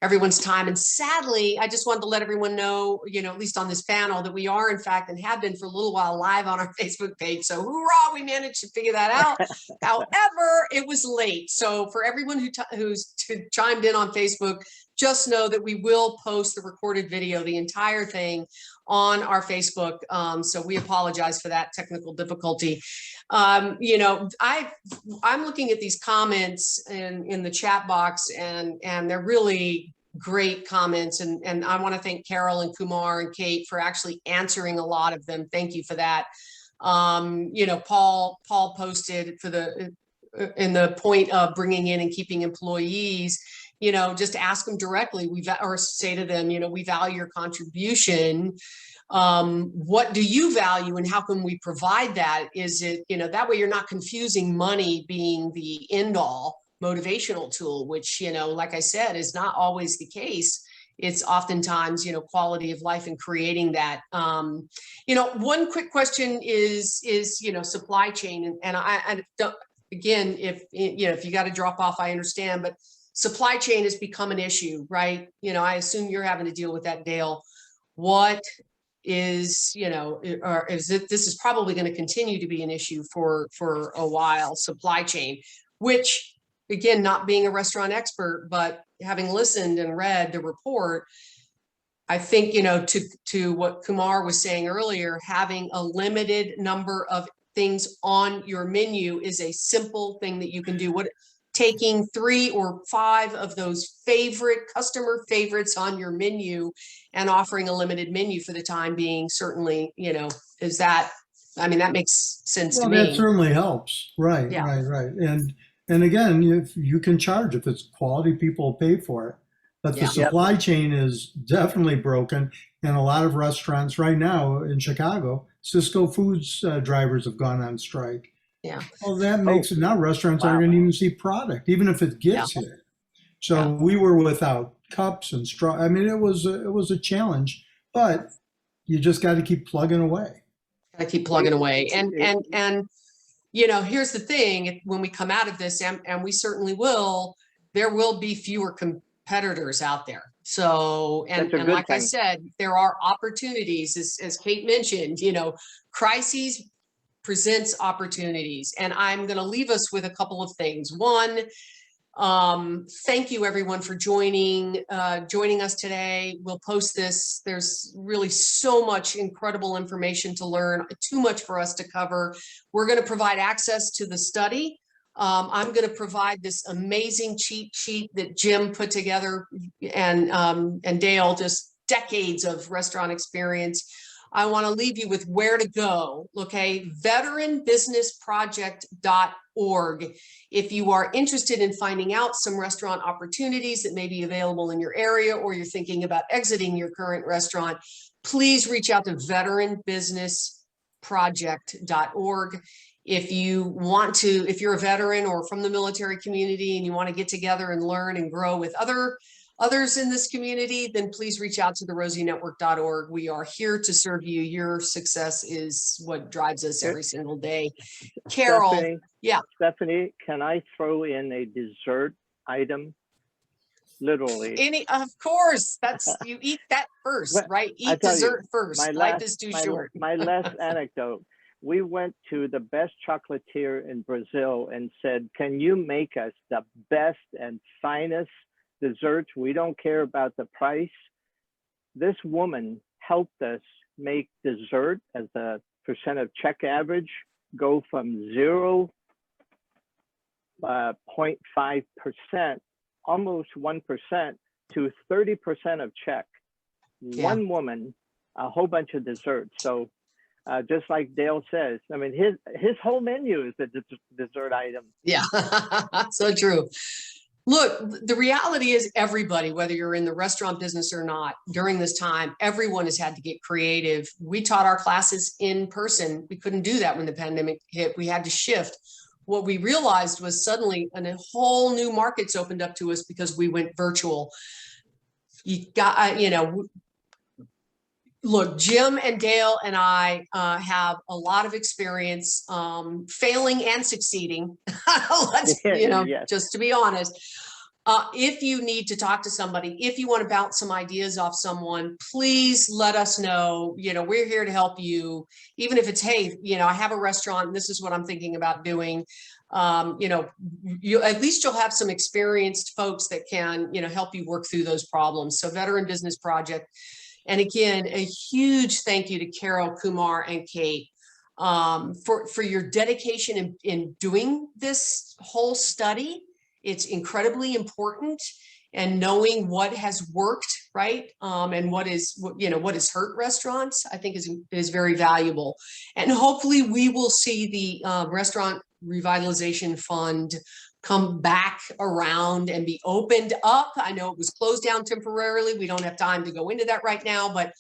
everyone's time. And sadly, I just wanted to let everyone know, at least on this panel, that we are in fact, and have been for a little while, live on our Facebook page. So hoorah, we managed to figure that out. However, it was late. So for everyone who's chimed in on Facebook, just know that we will post the recorded video, the entire thing, on our Facebook. So we apologize for that technical difficulty. I'm looking at these comments in the chat box, and they're really great comments. And I want to thank Carol and Kumar and Kate for actually answering a lot of them. Thank you for that. Paul posted in the point of bringing in and keeping employees, just ask them directly, or say to them, we value your contribution. What do you value and how can we provide that? Is it, that way you're not confusing money being the end all motivational tool, which, like I said, is not always the case. It's oftentimes, quality of life and creating that. One quick question is supply chain. And I don't, again, if you got to drop off, I understand, but supply chain has become an issue, right? I assume you're having to deal with that, Dale. What is, or is it, this is probably going to continue to be an issue for a while, supply chain, which again, not being a restaurant expert, but having listened and read the report, I think, to what Kumar was saying earlier, having a limited number of things on your menu is a simple thing that you can do. Taking 3 or 5 of those customer favorites on your menu and offering a limited menu for the time being, certainly, that makes sense to me. That certainly helps. Right, right. And again, if you can charge, if it's quality, people pay for it. But the supply chain is definitely broken. And a lot of restaurants right now in Chicago, Cisco Foods drivers have gone on strike. Yeah. Well, that makes it now restaurants aren't going to even see product, even if it gets here. So we were without cups and straw. I mean, it was a challenge, but you just got to keep plugging away. I keep plugging away. And you know, here's the thing, when we come out of this, and we certainly will, there will be fewer competitors out there. So, and like I said, there are opportunities, as Kate mentioned, you know, crises presents opportunities. And I'm going to leave us with a couple of things. One, thank you everyone for joining us today. We'll post this. There's really so much incredible information to learn, too much for us to cover. We're going to provide access to the study. I'm going to provide this amazing cheat sheet that Jim put together, and Dale, just decades of restaurant experience. I want to leave you with where to go. Okay, veteranbusinessproject.org. If you are interested in finding out some restaurant opportunities that may be available in your area, or you're thinking about exiting your current restaurant, please reach out to veteranbusinessproject.org. If you want to, if you're a veteran or from the military community and you want to get together and learn and grow with others in this community, then please reach out to the rosienetwork.org. We are here to serve you. Your success is what drives us every single day. Carol, Stephanie, yeah. Stephanie, can I throw in a dessert item? Literally. Of course, you eat that first, right? Eat dessert first. Life is too short. My last anecdote. We went to the best chocolatier in Brazil and said, can you make us the best and finest desserts? We don't care about the price. This woman helped us make dessert as a percent of check average go from 0.5%, almost 1%, to 30% of check. Yeah. One woman, a whole bunch of desserts. So just like Dale says, I mean, his whole menu is a dessert item. Yeah, so true. Look, the reality is everybody, whether you're in the restaurant business or not, during this time, everyone has had to get creative. We taught our classes in person. We couldn't do that when the pandemic hit. We had to shift. What we realized was suddenly a whole new markets opened up to us because we went virtual. You got, you know, look, Jim and Dale and I have a lot of experience failing and succeeding. Yes. Just to be honest. If you need to talk to somebody, if you want to bounce some ideas off someone, please let us know. You know, we're here to help you. Even if it's, hey, you know, I have a restaurant and this is what I'm thinking about doing. You know, at least you'll have some experienced folks that can, you know, help you work through those problems. So Veteran Business Project. And again, a huge thank you to Carol, Kumar, and Kate for your dedication in doing this whole study. It's incredibly important, and knowing what has worked, right, and what has hurt restaurants, I think is very valuable. And hopefully, we will see the Restaurant Revitalization Fund come back around and be opened up. I know it was closed down temporarily. We don't have time to go into that right now, but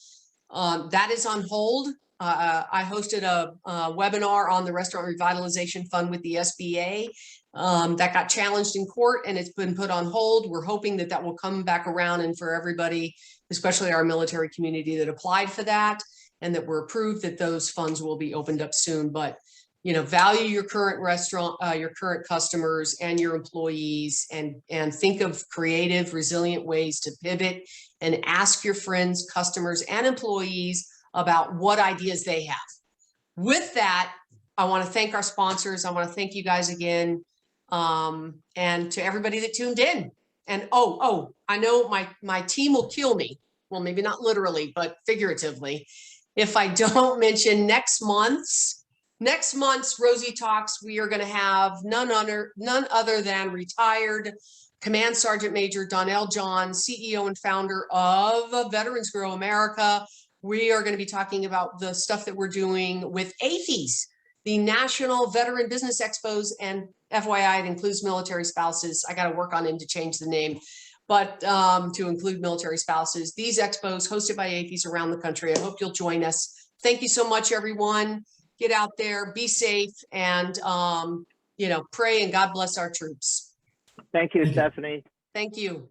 that is on hold. I hosted a webinar on the Restaurant Revitalization Fund with the SBA that got challenged in court, and it's been put on hold. We're hoping that will come back around, and for everybody, especially our military community that applied for that and that were approved, that those funds will be opened up soon. But you know, value your current restaurant, your current customers and your employees, and think of creative, resilient ways to pivot, and ask your friends, customers, and employees about what ideas they have. With that, I want to thank our sponsors. I want to thank you guys again, and to everybody that tuned in. And I know my team will kill me. Well, maybe not literally, but figuratively, if I don't mention next month's Rosie Talks. We are going to have none other than retired Command Sergeant Major Donnell John, CEO and founder of Veterans Grow America. We are going to be talking about the stuff that we're doing with AFES, the National Veteran Business Expos, and FYI, it includes military spouses. I got to work on it to change the name, but to include military spouses. These expos hosted by AFES around the country. I hope you'll join us. Thank you so much, everyone. Get out there, be safe, and pray, and God bless our troops. Thank you, Stephanie. Thank you.